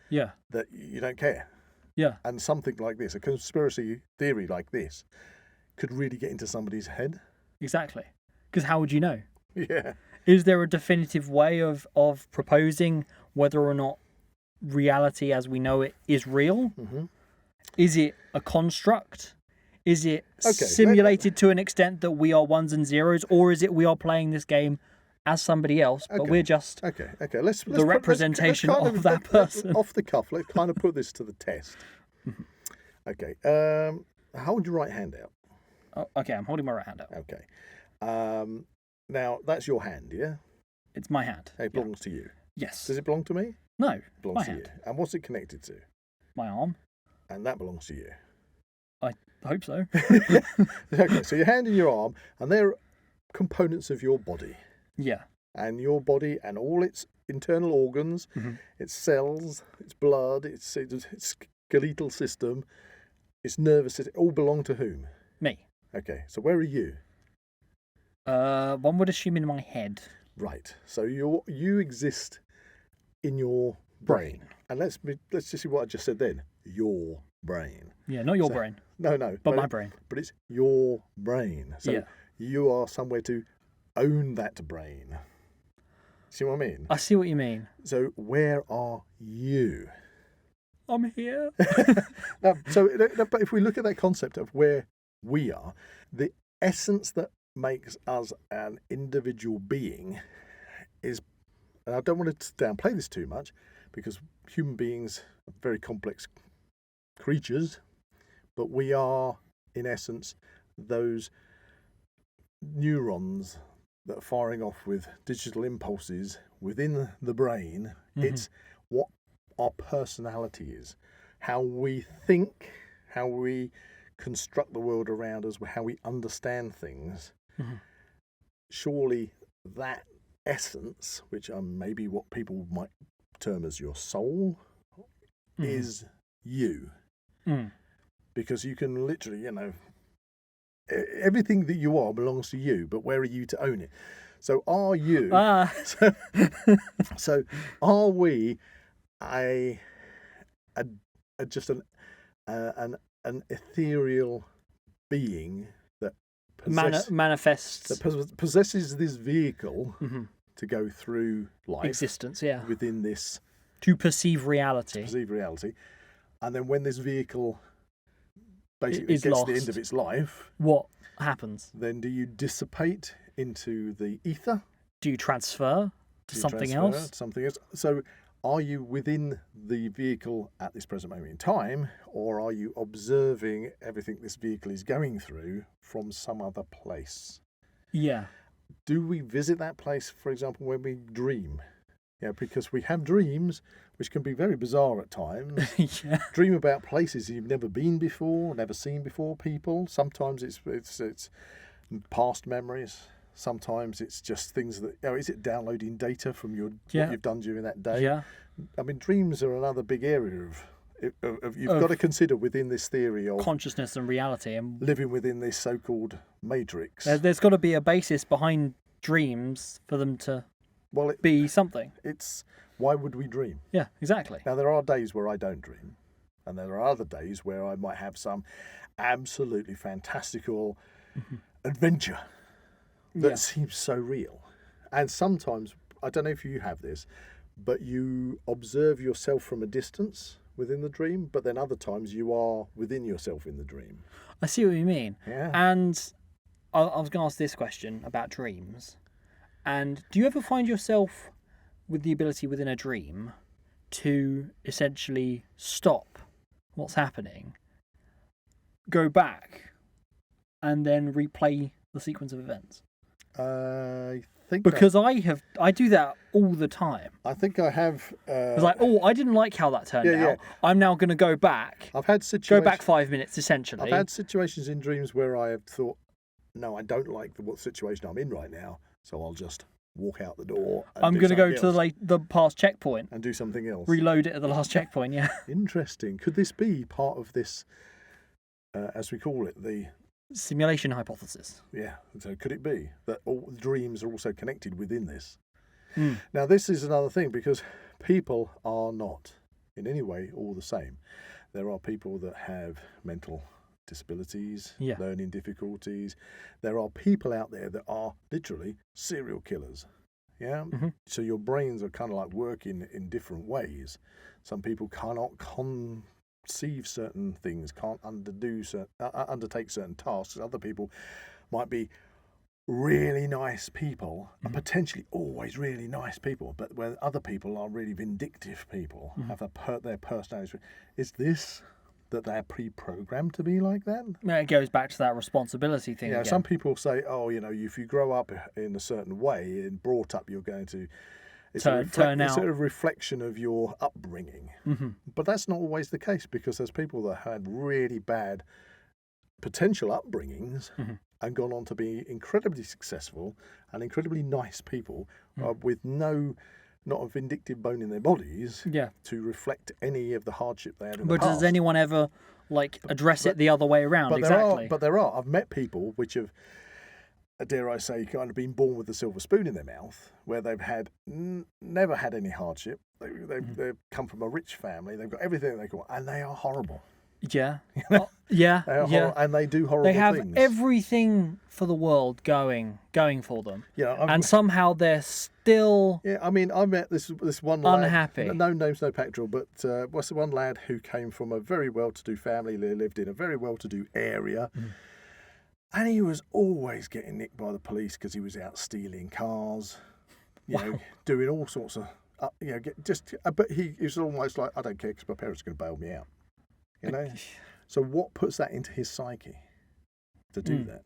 that you don't care. Yeah. And something like this, a conspiracy theory like this, could really get into somebody's head. Exactly. Because how would you know? Yeah. Is there a definitive way of proposing whether or not reality as we know it is real? Mm-hmm. Is it a construct? Is it simulated to an extent that we are ones and zeros? Or is it we are playing this game as somebody else, but we're just Let's the representation of that person? Off the cuff, let's kind of put this to the test. Okay. Hold your right hand out. Oh, okay, I'm holding my right hand out. Okay. Now, that's your hand, yeah? It's my hand. It belongs to you. Yes. Does it belong to me? No, It belongs my to hand. you. And what's it connected to? My arm. And that belongs to you. I hope so. Okay, so your hand and your arm, and they're components of your body. Yeah. And your body and all its internal organs, its cells, its blood, its skeletal system, its nervous system, all belong to whom? Me. Okay, so where are you? One would assume in my head. Right. So you exist in your brain. And let's just see what I just said then. Your brain. Yeah, not your brain. No. But my brain. But it's your brain. So you are somewhere to own that brain. See what I mean? I see what you mean. So where are you? I'm here. But if we look at that concept of where we are, the essence that makes us an individual being is, and I don't want to downplay this too much, because human beings are very complex creatures, but we are, in essence, those neurons that are firing off with digital impulses within the brain. It's what our personality is, how we think, how we construct the world around us, how we understand things. Surely that essence, which maybe what people might term as your soul, is you. Because you can literally, everything that you are belongs to you, but where are you to own it? So are you? So are we just an ethereal being that manifests, that possesses this vehicle to go through life, existence, within this to perceive reality, and then when this vehicle basically is gets lost, to the end of its life, what happens? Then do you dissipate into the ether? Do you transfer to something else? So are you within the vehicle at this present moment in time, or are you observing everything this vehicle is going through from some other place? Yeah. Do we visit that place, for example, when we dream? Yeah, because we have dreams which can be very bizarre at times. Yeah. Dream about places you've never been before, never seen before, people. Sometimes it's past memories. Sometimes it's just things that, is it downloading data from what you've done during that day? Yeah. I mean, dreams are another big area you've got to consider within this theory of consciousness and reality, and living within this so-called matrix. There's got to be a basis behind dreams for them to be something. It's why would we dream? Yeah, exactly. Now, there are days where I don't dream, and there are other days where I might have some absolutely fantastical adventure that seems so real. And sometimes, I don't know if you have this, but you observe yourself from a distance within the dream, but then other times you are within yourself in the dream. I see what you mean. Yeah. And I was going to ask this question about dreams. And do you ever find yourself with the ability within a dream to essentially stop what's happening, go back, and then replay the sequence of events? I think because I do that all the time. I think I have. It's like, I didn't like how that turned out. Yeah. I'm now going to go back. I've had go back 5 minutes essentially. I've had situations in dreams where I have thought, no, I don't like what situation I'm in right now, so I'll just walk out the door. I'm going to go to the past checkpoint and do something else. Reload it at the last checkpoint. Yeah. Interesting. Could this be part of this, as we call it, the simulation hypothesis? Yeah. So could it be that all dreams are also connected within this? Mm. Now, this is another thing, because people are not in any way all the same. There are people that have mental disabilities, learning difficulties. There are people out there that are literally serial killers. Yeah. Mm-hmm. So your brains are kind of like working in different ways. Some people cannot conceive certain things, can't undertake certain tasks. Other people might be really nice people, and potentially always really nice people, but where other people are really vindictive people, have their personalities. Is this that they're pre-programmed to be like that? Yeah, it goes back to that responsibility thing. Yeah, again. some people say, if you grow up in a certain way and brought up, you're going to it's a reflection of your upbringing. Mm-hmm. But that's not always the case, because there's people that had really bad potential upbringings and gone on to be incredibly successful and incredibly nice people with not a vindictive bone in their bodies to reflect any of the hardship they had in the past. But does anyone ever address it the other way around? But there are. I've met people which have, dare I say, kind of been born with a silver spoon in their mouth, where they've had never had any hardship. They've come from a rich family. They've got everything they want, and they are horrible. Yeah. And they do horrible things. They have everything for the world going for them. Yeah. And somehow they're still I mean, I met this one lad, unhappy. No names, no Patron, but was the one lad who came from a very well-to-do family, lived in a very well-to-do area, and he was always getting nicked by the police because he was out stealing cars, doing all sorts of, but he was almost like, I don't care because my parents are going to bail me out. So what puts that into his psyche to do that?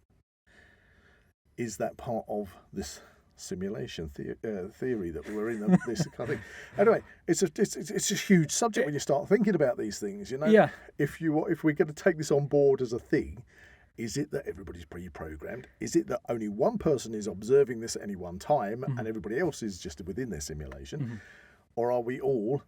Is that part of this simulation theory that we're in? This kind of thing. Anyway, it's a huge subject when you start thinking about these things. Yeah. If we're going to take this on board as a thing, is it that everybody's pre-programmed? Is it that only one person is observing this at any one time and everybody else is just within their simulation, or are we all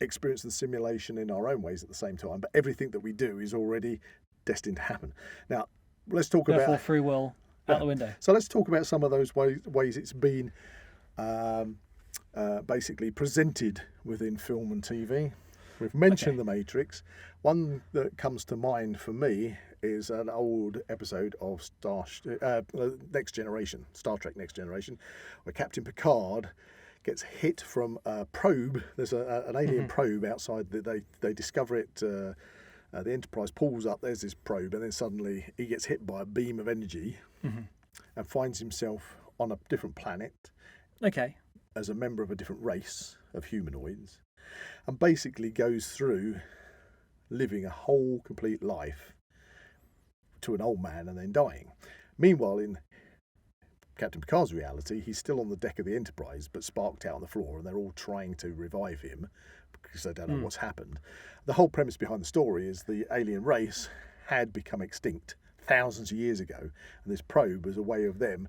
experience the simulation in our own ways at the same time, but everything that we do is already destined to happen? Now, let's talk about free will out the window. So let's talk about some of those ways it's been basically presented within film and TV. We've mentioned The Matrix. One that comes to mind for me is an old episode of Star Trek Next Generation, where Captain Picard gets hit from a probe. There's an alien probe outside. They discover it. The Enterprise pulls up. There's this probe, and then suddenly he gets hit by a beam of energy and finds himself on a different planet. Okay. As a member of a different race of humanoids, and basically goes through living a whole complete life to an old man and then dying. Meanwhile, in Captain Picard's reality, he's still on the deck of the Enterprise, but sparked out on the floor, and they're all trying to revive him because they don't know what's happened. The whole premise behind the story is the alien race had become extinct thousands of years ago, and this probe was a way of them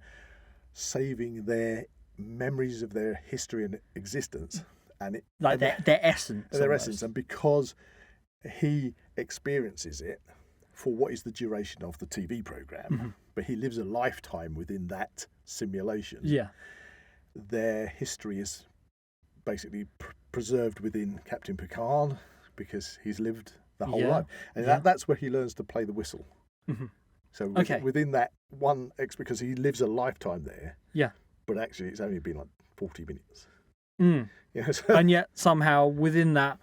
saving their memories of their history and existence, and their essence. Their essence, and because he experiences it for what is the duration of the TV program, but he lives a lifetime within that simulation. Yeah. Their history is basically preserved within Captain Picard because he's lived the whole life, and that's where he learns to play the whistle. So within that one, because he lives a lifetime there. Yeah. But actually, it's only been like 40 minutes. And yet somehow within that,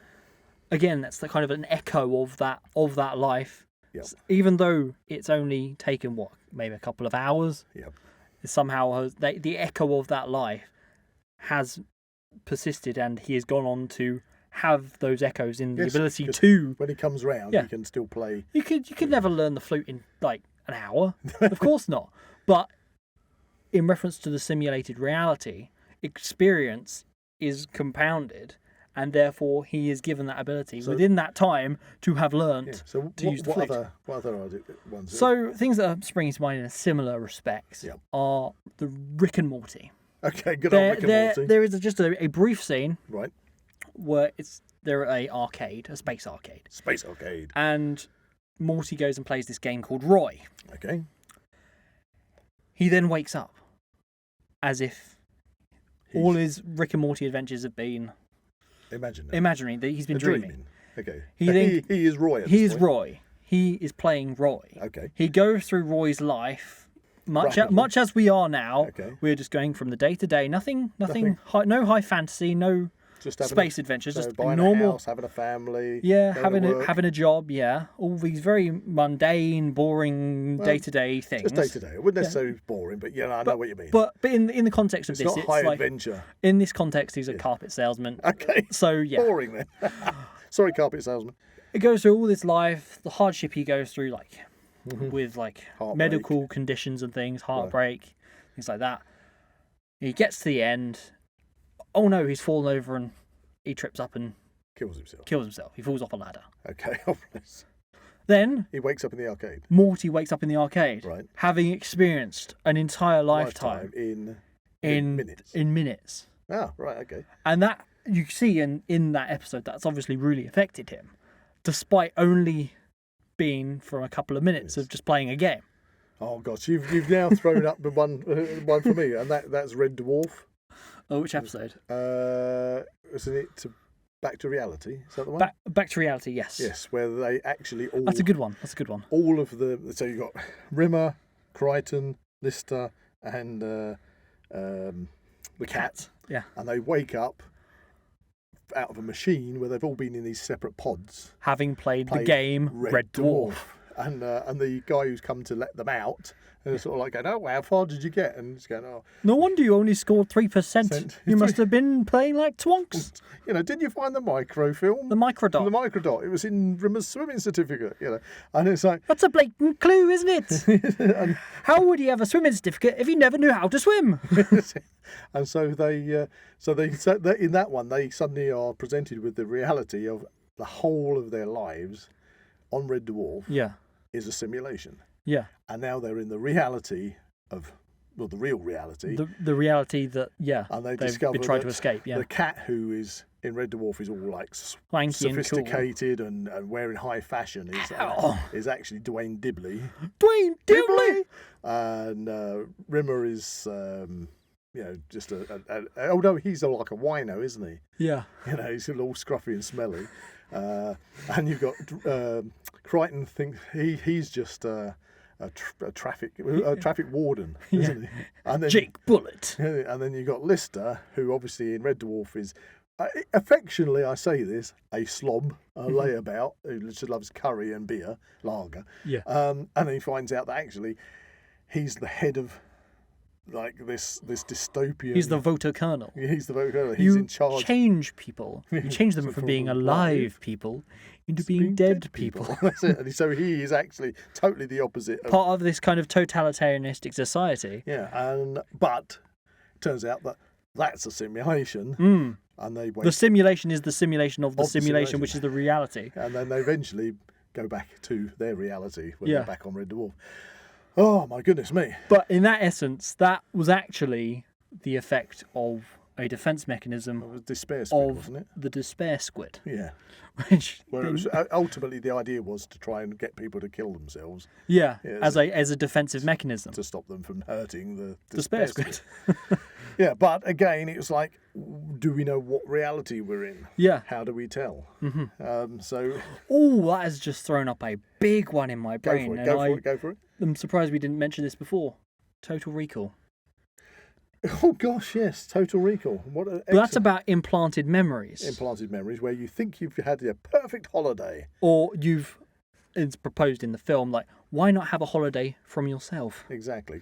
again, that's the kind of an echo of that life. Yep. Even though it's only taken maybe a couple of hours. Yep. Somehow the echo of that life has persisted, and he has gone on to have those echoes in the ability to. When he comes round, he can still play. You could never learn the flute in like an hour. Of course not. But in reference to the simulated reality, experience is compounded, and therefore he is given that ability within that time to have learned to use the flute. What other ones? So things that are springing to mind in similar respects are the Rick and Morty. Okay, good old Rick and Morty. There is just a brief scene, right, where they're at a space arcade. Space arcade. And Morty goes and plays this game called Roy. Okay. He then wakes up as if all his Rick and Morty adventures have been imaginary. That he's been dreaming. Okay. He is Roy. He is Roy. He is playing Roy. Okay. He goes through Roy's life much as we are now. Okay. We're just going from the day to day. Nothing. High, no high fantasy. No. Just space adventures, just buying normal, a house, having a family, having a job, all these very mundane, boring day-to-day things. Just day-to-day. It wouldn't necessarily be boring, but I know what you mean. But in the context of it's high adventure. In this context, he's a carpet salesman. Okay. So boring then. Sorry, carpet salesman. It goes through all this life, the hardship he goes through, with heartbreak. Medical conditions and things, heartbreak, things like that. He gets to the end. Oh no, he's fallen over and he trips up and kills himself. He falls off a ladder. Okay. Then he wakes up in the arcade. Morty wakes up in the arcade, right, having experienced an entire lifetime in minutes. In minutes. Ah, right, okay. And that you see in that episode, that's obviously really affected him, despite only being for a couple of minutes of just playing a game. Oh gosh, you've now thrown up the one for me, and that's Red Dwarf. Oh, which episode? Isn't it Back to Reality? Is that the one? Back to Reality, yes. Yes, where they actually all... That's a good one. All of the... So you've got Rimmer, Crichton, Lister, and the cat. Yeah. And they wake up out of a machine where they've all been in these separate pods. Having played the game Red Dwarf. And the guy who's come to let them out is sort of like going, oh, how far did you get? And he's going, oh. No wonder you only scored 3%. You must have been playing like twonks. Didn't you find the microfilm? The microdot. The microdot. It was in Rimmer's swimming certificate, And it's like... That's a blatant clue, isn't it? How would he have a swimming certificate if he never knew how to swim? And so they in that one, they suddenly are presented with the reality of the whole of their lives on Red Dwarf. Yeah. Is a simulation. Yeah. And now they're in the reality of, the real reality. The reality that, and they've discovered been trying to escape, The cat who is in Red Dwarf is all like swanky sophisticated and wearing high fashion is actually Dwayne Dibley. Dwayne Dibley! And Rimmer is... just although he's like a wino, isn't he? Yeah. He's all scruffy and smelly. And you've got Crichton. He's just a traffic warden, isn't he? And then, Jake Bullet. And then you've got Lister, who obviously in Red Dwarf is, affectionately I say this, a slob, a layabout, who just loves curry and beer, lager. Yeah. And then he finds out that actually he's the head of like this dystopian. He's the voter colonel. He's the voter colonel. He's in charge. You change people. You change them from being alive people into being dead people. That's it. And so he is actually totally the opposite. Part of this kind of totalitarianistic society. Yeah, but it turns out that that's a simulation. And they wait. The simulation is the simulation of the simulation, which is the reality. And then they eventually go back to their reality when they're back on Red Dwarf. Oh, my goodness me. But in that essence, that was actually the effect of a defence mechanism It was despair squid, of wasn't it? the despair squid. Yeah. Which Where it was, ultimately the idea was to try and get people to kill themselves. Yeah, as a defensive mechanism. To stop them from hurting the Despair squid. Yeah, but again, it was like, do we know what reality we're in? Yeah. How do we tell? So. Oh, that has just thrown up a big one in my brain. Go for it. I'm surprised we didn't mention this before. Total Recall. Oh gosh, yes, Total Recall. But that's about implanted memories. Implanted memories where you think you've had a perfect holiday. Or it's proposed in the film, like, why not have a holiday from yourself? Exactly.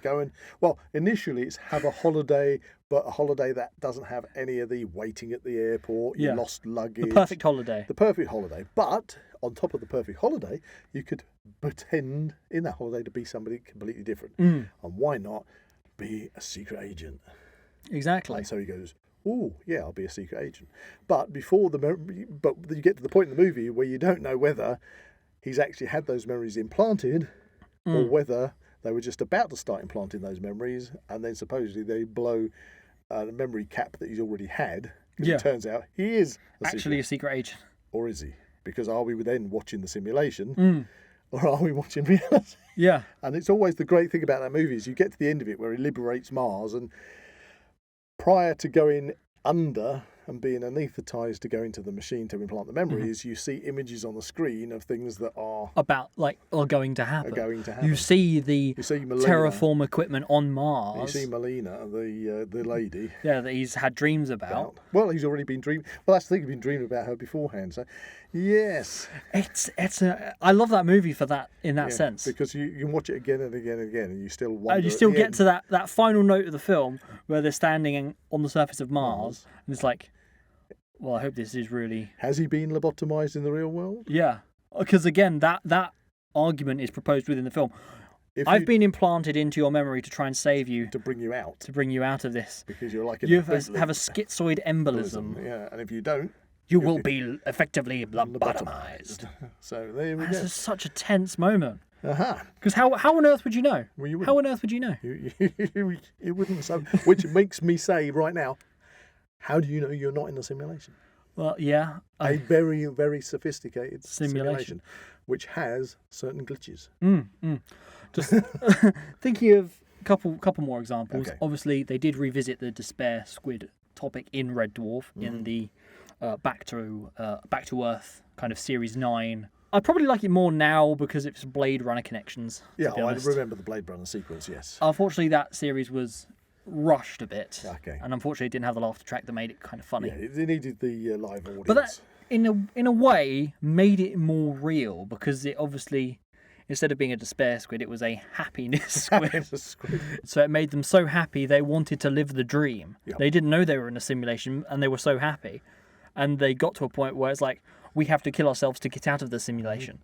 Initially it's have a holiday, but a holiday that doesn't have any of the waiting at the airport, you lost luggage. The perfect holiday. The perfect holiday. But on top of the perfect holiday, you could pretend in that holiday to be somebody completely different. And why not be a secret agent? Exactly. And so he goes, oh, yeah, I'll be a secret agent. But but you get to the point in the movie where you don't know whether he's actually had those memories implanted or whether they were just about to start implanting those memories and then supposedly they blow a memory cap that he's already had. It turns out he is actually a secret agent. Or is he? Because are we then watching the simulation or are we watching reality? Yeah. And it's always the great thing about that movie is you get to the end of it where he liberates Mars, and prior to going under and being anaesthetised to go into the machine to implant the memories, you see images on the screen of things that are going to happen. You You see the Melina. terraform equipment on Mars. You see Melina, the lady. Yeah, that he's had dreams about. Well, he's already been dreaming. Well, that's the thing, he's been dreaming about her beforehand. So, yes, I love that movie for that in that sense, because you can watch it again and again and again, and you still wonder. You still get to that final note of the film where they're standing on the surface of Mars, and it's like, well, I hope this is really. Has he been lobotomized in the real world? Yeah, because again, that argument is proposed within the film. I've been implanted into your memory to try and save you, to bring you out of this, because you're like you have a schizoid embolism. Yeah, and if you don't, you will be effectively lobotomized. So there we go. That's such a tense moment. Aha. Because how on earth would you know? Well, how on earth would you know? You wouldn't. So, which makes me say right now, how do you know you're not in a simulation? Well, yeah. A very, very sophisticated simulation, which has certain glitches. Just thinking of a couple more examples. Okay. Obviously, they did revisit the despair squid topic in Red Dwarf in the Back to Earth kind of Series 9. I probably like it more now because it's Blade Runner connections. Yeah, I remember the Blade Runner sequence, yes. Unfortunately, that series was rushed a bit. Okay. And unfortunately, it didn't have the laugh track that made it kind of funny. Yeah, it needed the live audience. But that, in a way, made it more real because it obviously, instead of being a despair squid, it was a happiness squid. So it made them so happy they wanted to live the dream. Yep. They didn't know they were in a simulation and they were so happy. And they got to a point where it's like, we have to kill ourselves to get out of the simulation.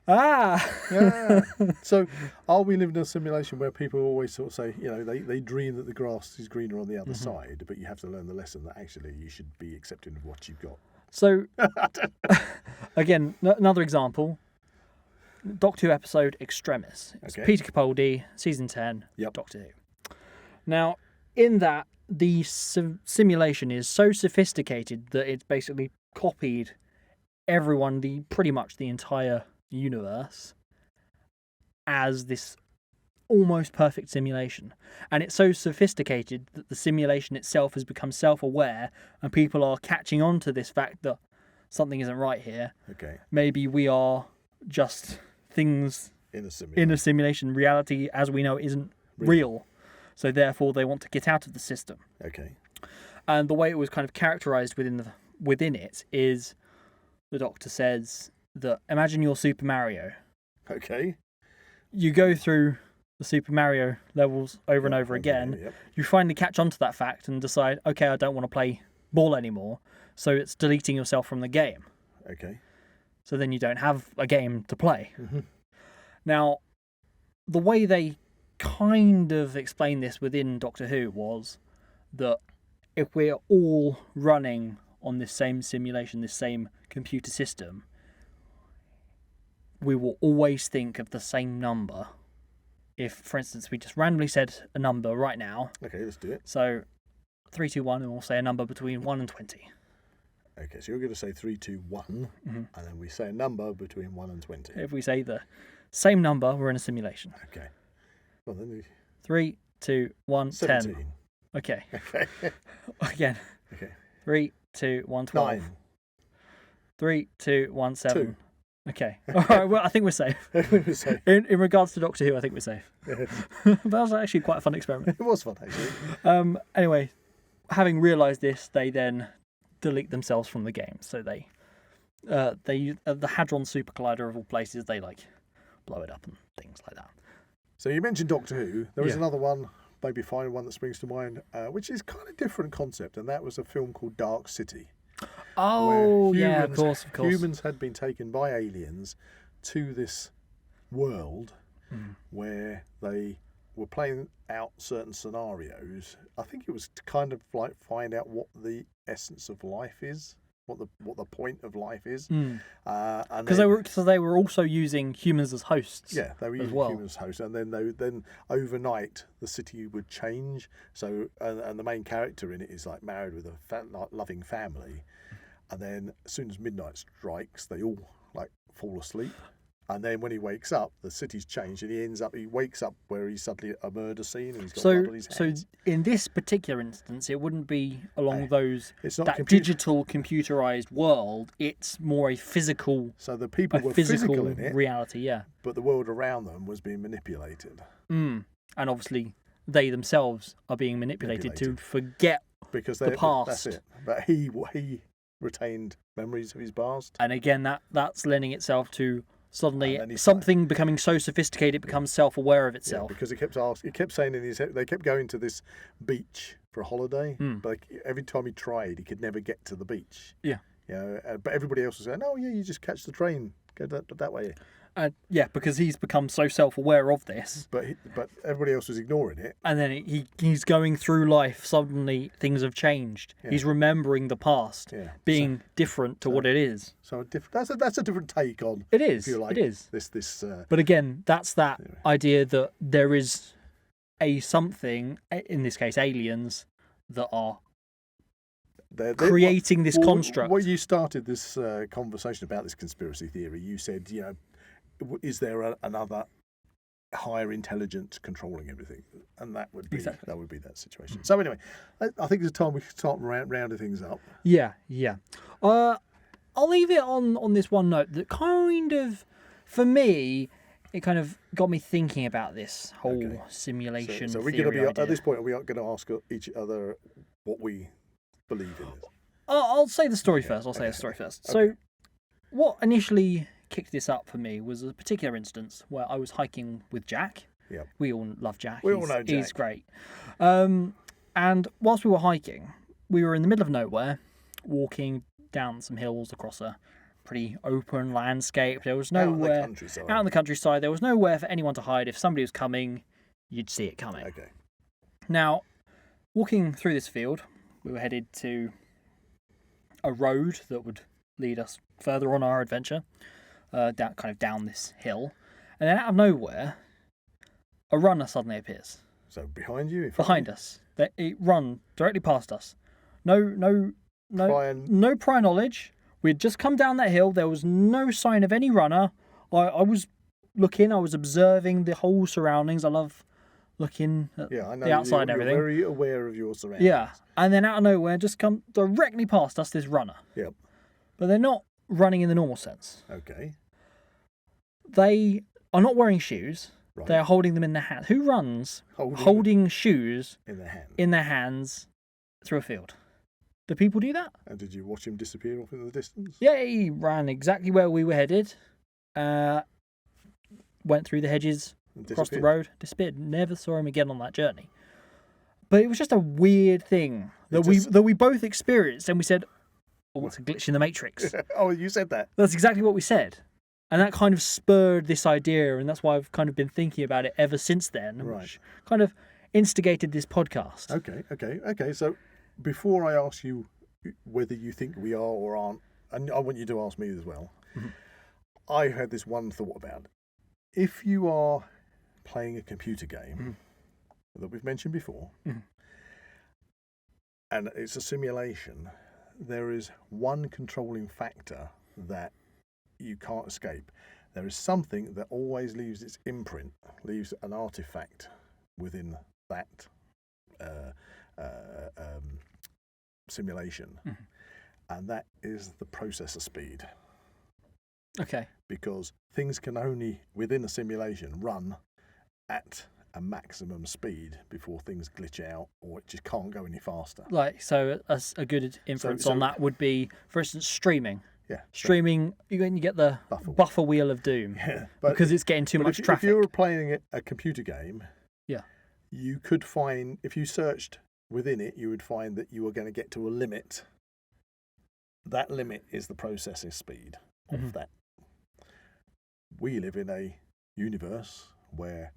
Yeah. So are we living in a simulation where people always sort of say, they dream that the grass is greener on the other side, but you have to learn the lesson that actually you should be accepting of what you've got? So, again, another example, Doctor Who episode Extremis. It's Peter Capaldi, season 10, Doctor Who. Now, in that, the simulation is so sophisticated that it's basically copied everyone, pretty much the entire universe, as this almost perfect simulation. And it's so sophisticated that the simulation itself has become self-aware and people are catching on to this fact that something isn't right here. Okay. Maybe we are just things in a simulation. Reality as we know it isn't real. So therefore they want to get out of the system. Okay. And the way it was kind of characterized within it is the Doctor says that imagine you're Super Mario. Okay. You go through the Super Mario levels over and over again, Yep. you finally catch on to that fact and decide, okay, I don't want to play ball anymore. So it's deleting yourself from the game. Okay. So then you don't have a game to play. Mm-hmm. Now, the way they kind of explained this within Doctor Who was that if we're all running on this same simulation, this same computer system, we will always think of the same number. If, for instance, we just randomly said a number right now. Okay, let's do it. So 3, 2, 1, and we'll say a number between 1 and 20. Okay, so you're going to say 3, 2, 1, Mm-hmm. and then we say a number between 1 and 20. If we say the same number, we're in a simulation. Okay. Well, then we... 3, 2, 1, 17. 10. Okay. Okay. Again. Okay. 3, 2, 1, 12. 9. 3, 2, 1, 7. 2. Okay. All right. Well, I think we're safe. So, In regards to Doctor Who, I think we're safe. it That was actually quite a fun experiment. was fun, actually. Anyway, having realised this, they then delete themselves from the game. So they the Hadron Super Collider of all places, they like blow it up and things like that. So you mentioned Doctor Who. There was Yeah. another one, maybe final one that springs to mind, which is kind of different concept, and that was a film called Dark City. Oh, where yeah, of course. Humans had been taken by aliens to this world where they were playing out certain scenarios. I think it was to kind of like find out what the essence of life is, what the point of life is. Because they were also using humans as hosts. Yeah, they were using humans as hosts, and then overnight the city would change. So and the main character in it is like married with a loving family, and then as soon as midnight strikes, they all like fall asleep. And then when he wakes up, the city's changed, and he wakes up where he's suddenly at a murder scene, and he's got blood on his hands. So in this particular instance, it wouldn't be along It's not that digital computerized world. It's more a physical. So the people were physical physical in it, reality, yeah. but the world around them was being manipulated. And obviously, they themselves are being manipulated to forget Because the past. That's it. But he retained memories of his past. And again, that's lending itself to suddenly And then something becoming so sophisticated it becomes self-aware of Yeah, itself. because he kept saying in his head, they kept going to this beach for a holiday, but every time he tried, he could never get to the beach. Yeah. You know, but everybody else was saying, "Oh yeah, you just catch the train, go that way." Yeah, because he's become so self-aware of this. But everybody else was ignoring it. And then he's going through life. Suddenly, things have changed. Yeah. He's remembering the past, Yeah. being different to what it is. So that's a different take on. It is. If you like, It is. This. But again, that's that idea that there is a something, in this case, aliens, that are creating this construct. Well, you started this conversation about this conspiracy theory. You said, is there another higher intelligence controlling everything? And that would be that situation. So anyway, I think it's time we start rounding things up. Yeah. I'll leave it on this one note that kind of, for me, it kind of got me thinking about this whole simulation. So we're going to be at this point. Are we going to ask each other what we believe in this? I'll say the story first. So, what initially kicked this up for me was a particular instance where I was hiking with Jack. Yeah. We all love Jack. We all know Jack. He's great. And whilst we were hiking, we were in the middle of nowhere, walking down some hills across a pretty open landscape. There was nowhere out in the countryside. There was nowhere for anyone to hide. If somebody was coming, you'd see it coming. Okay. Now, walking through this field, we were headed to a road that would lead us further on our adventure, down this hill, and then out of nowhere, a runner suddenly appears. So behind you, behind us, it run directly past us. No prior knowledge. We'd just come down that hill. There was no sign of any runner. I was looking. I was observing the whole surroundings. I love looking at the outside and everything. You're very aware of your surroundings. Yeah, and then out of nowhere, just come directly past us, this runner. Yep. But they're not running in the normal sense. Okay. They are not wearing shoes. Right. They are holding them in their hands. Who runs holding shoes in their hands through a field? Do people do that? And did you watch him disappear off in the distance? Yeah, he ran exactly where we were headed. Went through the hedges, across the road, disappeared. Never saw him again on that journey. But it was just a weird thing that we both experienced, and we said, "Oh, it's a glitch in the Matrix." Oh, you said that. That's exactly what we said. And that kind of spurred this idea, and that's why I've kind of been thinking about it ever since then, which kind of instigated this podcast. Okay. So before I ask you whether you think we are or aren't, and I want you to ask me as well, I had this one thought about it. If you are playing a computer game that we've mentioned before, and it's a simulation, there is one controlling factor that you can't escape. There is something that always leaves its imprint, leaves an artifact within that simulation, and that is the processor speed. Okay. Because things can only, within a simulation, run at a maximum speed before things glitch out or it just can't go any faster. Like, so a good inference on that would be, for instance, streaming. Yeah. Streaming, you get the buffer wheel of doom. Yeah. Because it's getting too much traffic. If you were playing a computer game, yeah, you could find, if you searched within it, you would find that you were going to get to a limit. That limit is the processing speed of that. We live in a universe where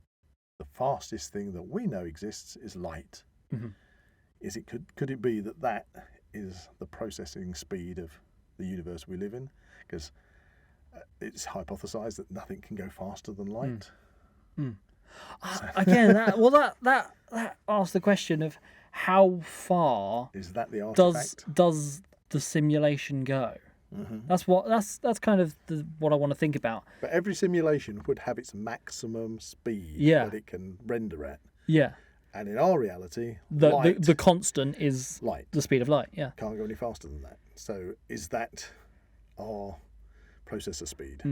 the fastest thing that we know exists is light. Could it be that is the processing speed of the universe we live in? Because it's hypothesized that nothing can go faster than light. Again, that asks the question of how far is that the artifact? Does the simulation go? That's kind of what I want to think about. But every simulation would have its maximum speed that it can render at. Yeah. And in our reality, the constant is light. The speed of light. Yeah. Can't go any faster than that. So is that our processor speed?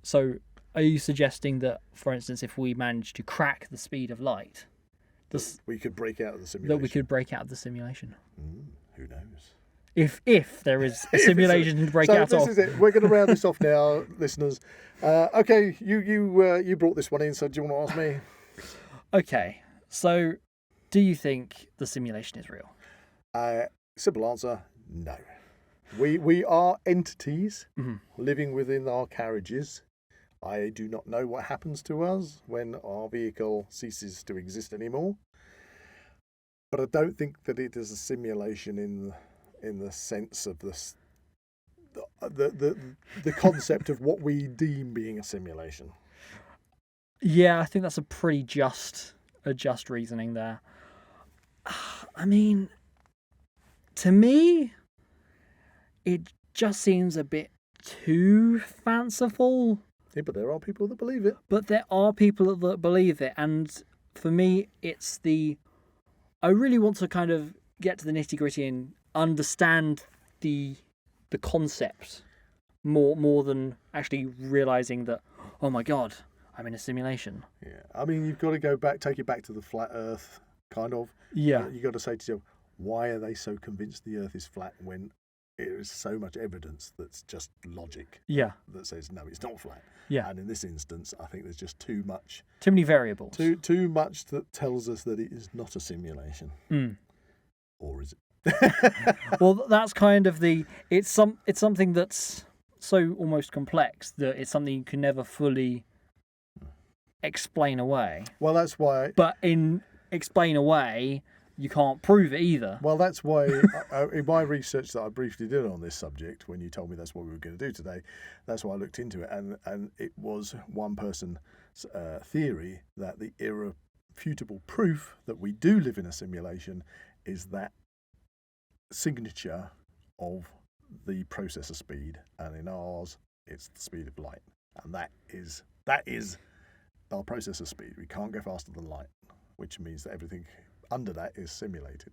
So are you suggesting that, for instance, if we managed to crack the speed of light, we could break out of the simulation? That we could break out of the simulation. Who knows? If there is a simulation to break out of. So this is it. We're going to round this off now, listeners. Okay, you brought this one in, so do you want to ask me? Okay, so do you think the simulation is real? Simple answer, no. We are entities living within our carriages. I do not know what happens to us when our vehicle ceases to exist anymore. But I don't think that it is a simulation in the sense of the concept of what we deem being a simulation. Yeah, I think that's a pretty just reasoning there. I mean, to me, it just seems a bit too fanciful. Yeah, but there are people that believe it. And for me, it's I really want to kind of get to the nitty-gritty and understand the concept more than actually realizing that, oh my God, I'm in a simulation. Yeah, I mean, you've got to take it back to the flat Earth, kind of. Yeah. You've got to say to yourself, why are they so convinced the Earth is flat when there is so much evidence that's just logic? Yeah. That says, no, it's not flat. Yeah. And in this instance, I think there's just too many variables. Too much that tells us that it is not a simulation. Or is it? Well, that's kind of it's something that's so almost complex that it's something you can never fully explain away. Well, that's why. But in explain away, you can't prove it either. Well, that's why in my research that I briefly did on this subject, when you told me that's what we were going to do today, that's why I looked into it, and it was one person's theory that the irrefutable proof that we do live in a simulation is that signature of the processor speed, and in ours it's the speed of light, and that is our processor speed. We can't go faster than light, which means that everything under that is simulated.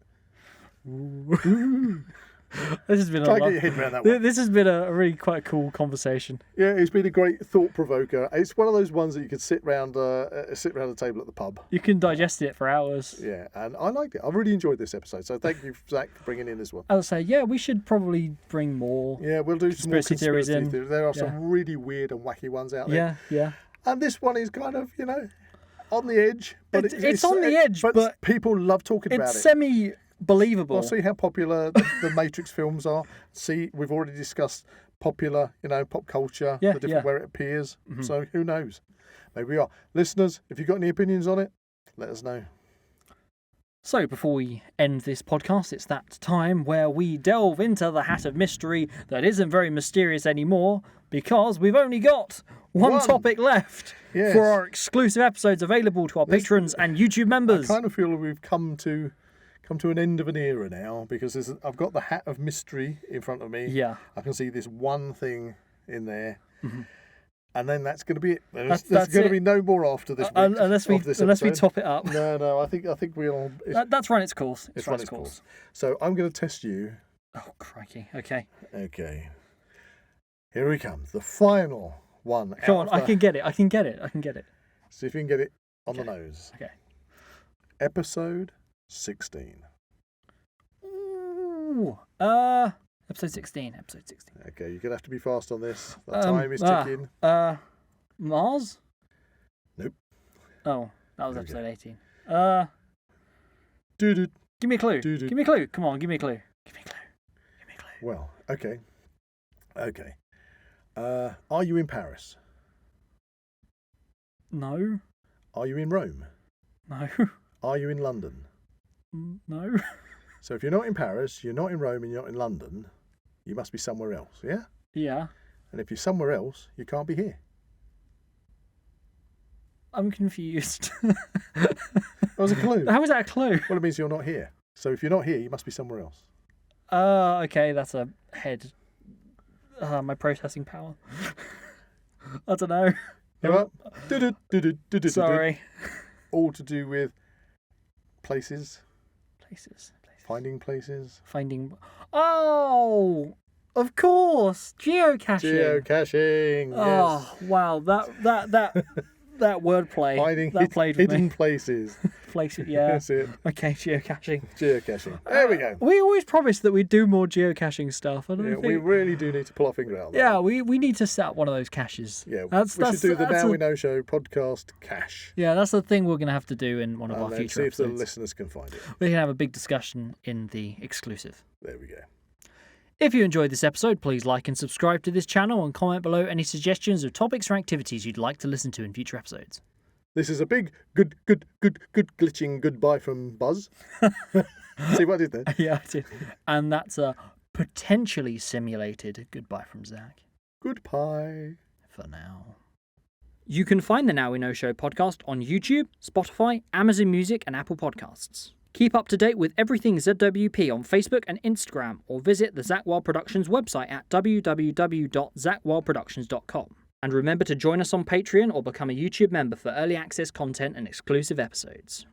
This has been Try to get your head around that one. This has been a really quite cool conversation. Yeah, it's been a great thought provoker. It's one of those ones that you could sit round a table at the pub. You can digest it for hours. Yeah, and I liked it. I really enjoyed this episode. So thank you, Zak, for bringing in this one. I would say, yeah, we should probably bring more. Yeah, we'll do some more conspiracy theories. There are Yeah. some really weird and wacky ones out there. Yeah. And this one is kind of, on the edge. But it's on the edge, but people love talking about it's it. semi-believable. Well, see how popular the Matrix films are. See, we've already discussed popular, pop culture, the different where it appears. Mm-hmm. So who knows? Maybe we are. Listeners, if you've got any opinions on it, let us know. So before we end this podcast, it's that time where we delve into the hat of mystery that isn't very mysterious anymore because we've only got one topic left for our exclusive episodes available to our patrons and YouTube members. I kind of feel we've come to an end of an era now because I've got the hat of mystery in front of me. Yeah. I can see this one thing in there. Mm-hmm. And then that's going to be it. There's going to be no more after this. Unless we top it up. No. I think we'll. That's run its course. It's run its course. So I'm going to test you. Oh crikey! Okay. Okay. Here we come. The final one. Come on! I can get it. See if you can get it on the nose. Okay. Episode 16. Ooh. Episode 16. Okay, you're going to have to be fast on this. The time is ticking. Mars? Nope. Oh, that was episode 18. Give me a clue. Give me a clue. Come on, give me a clue. Well, okay. Are you in Paris? No. Are you in Rome? No. Are you in London? No. So if you're not in Paris, you're not in Rome, and you're not in London, you must be somewhere else, yeah? Yeah. And if you're somewhere else, you can't be here. I'm confused. That was a clue. How is that a clue? Well, it means you're not here. So if you're not here, you must be somewhere else. Okay, that's a head. My processing power. I don't know. Well, sorry. All to do with places. Finding places. Oh, of course, geocaching. Oh, yes. Wow, that wordplay. Finding played hidden places. Places, yeah. That's it. Okay, geocaching. There we go. We always promised that we'd do more geocaching stuff. We really do need to pull our finger out. Yeah, we need to set up one of those caches. Yeah, we should do the Now We Know Show podcast cache. Yeah, that's the thing we're going to have to do in one of our future episodes. See if the listeners can find it. We can have a big discussion in the exclusive. There we go. If you enjoyed this episode, please like and subscribe to this channel and comment below any suggestions of topics or activities you'd like to listen to in future episodes. This is a big, good glitching goodbye from Buzz. See what I did there? Yeah, I did. And that's a potentially simulated goodbye from Zak. Goodbye. For now. You can find the Now We Know Show podcast on YouTube, Spotify, Amazon Music, and Apple Podcasts. Keep up to date with everything ZWP on Facebook and Instagram, or visit the Zak Wylde Productions website at www.zakwyldeproductions.com. And remember to join us on Patreon or become a YouTube member for early access content and exclusive episodes.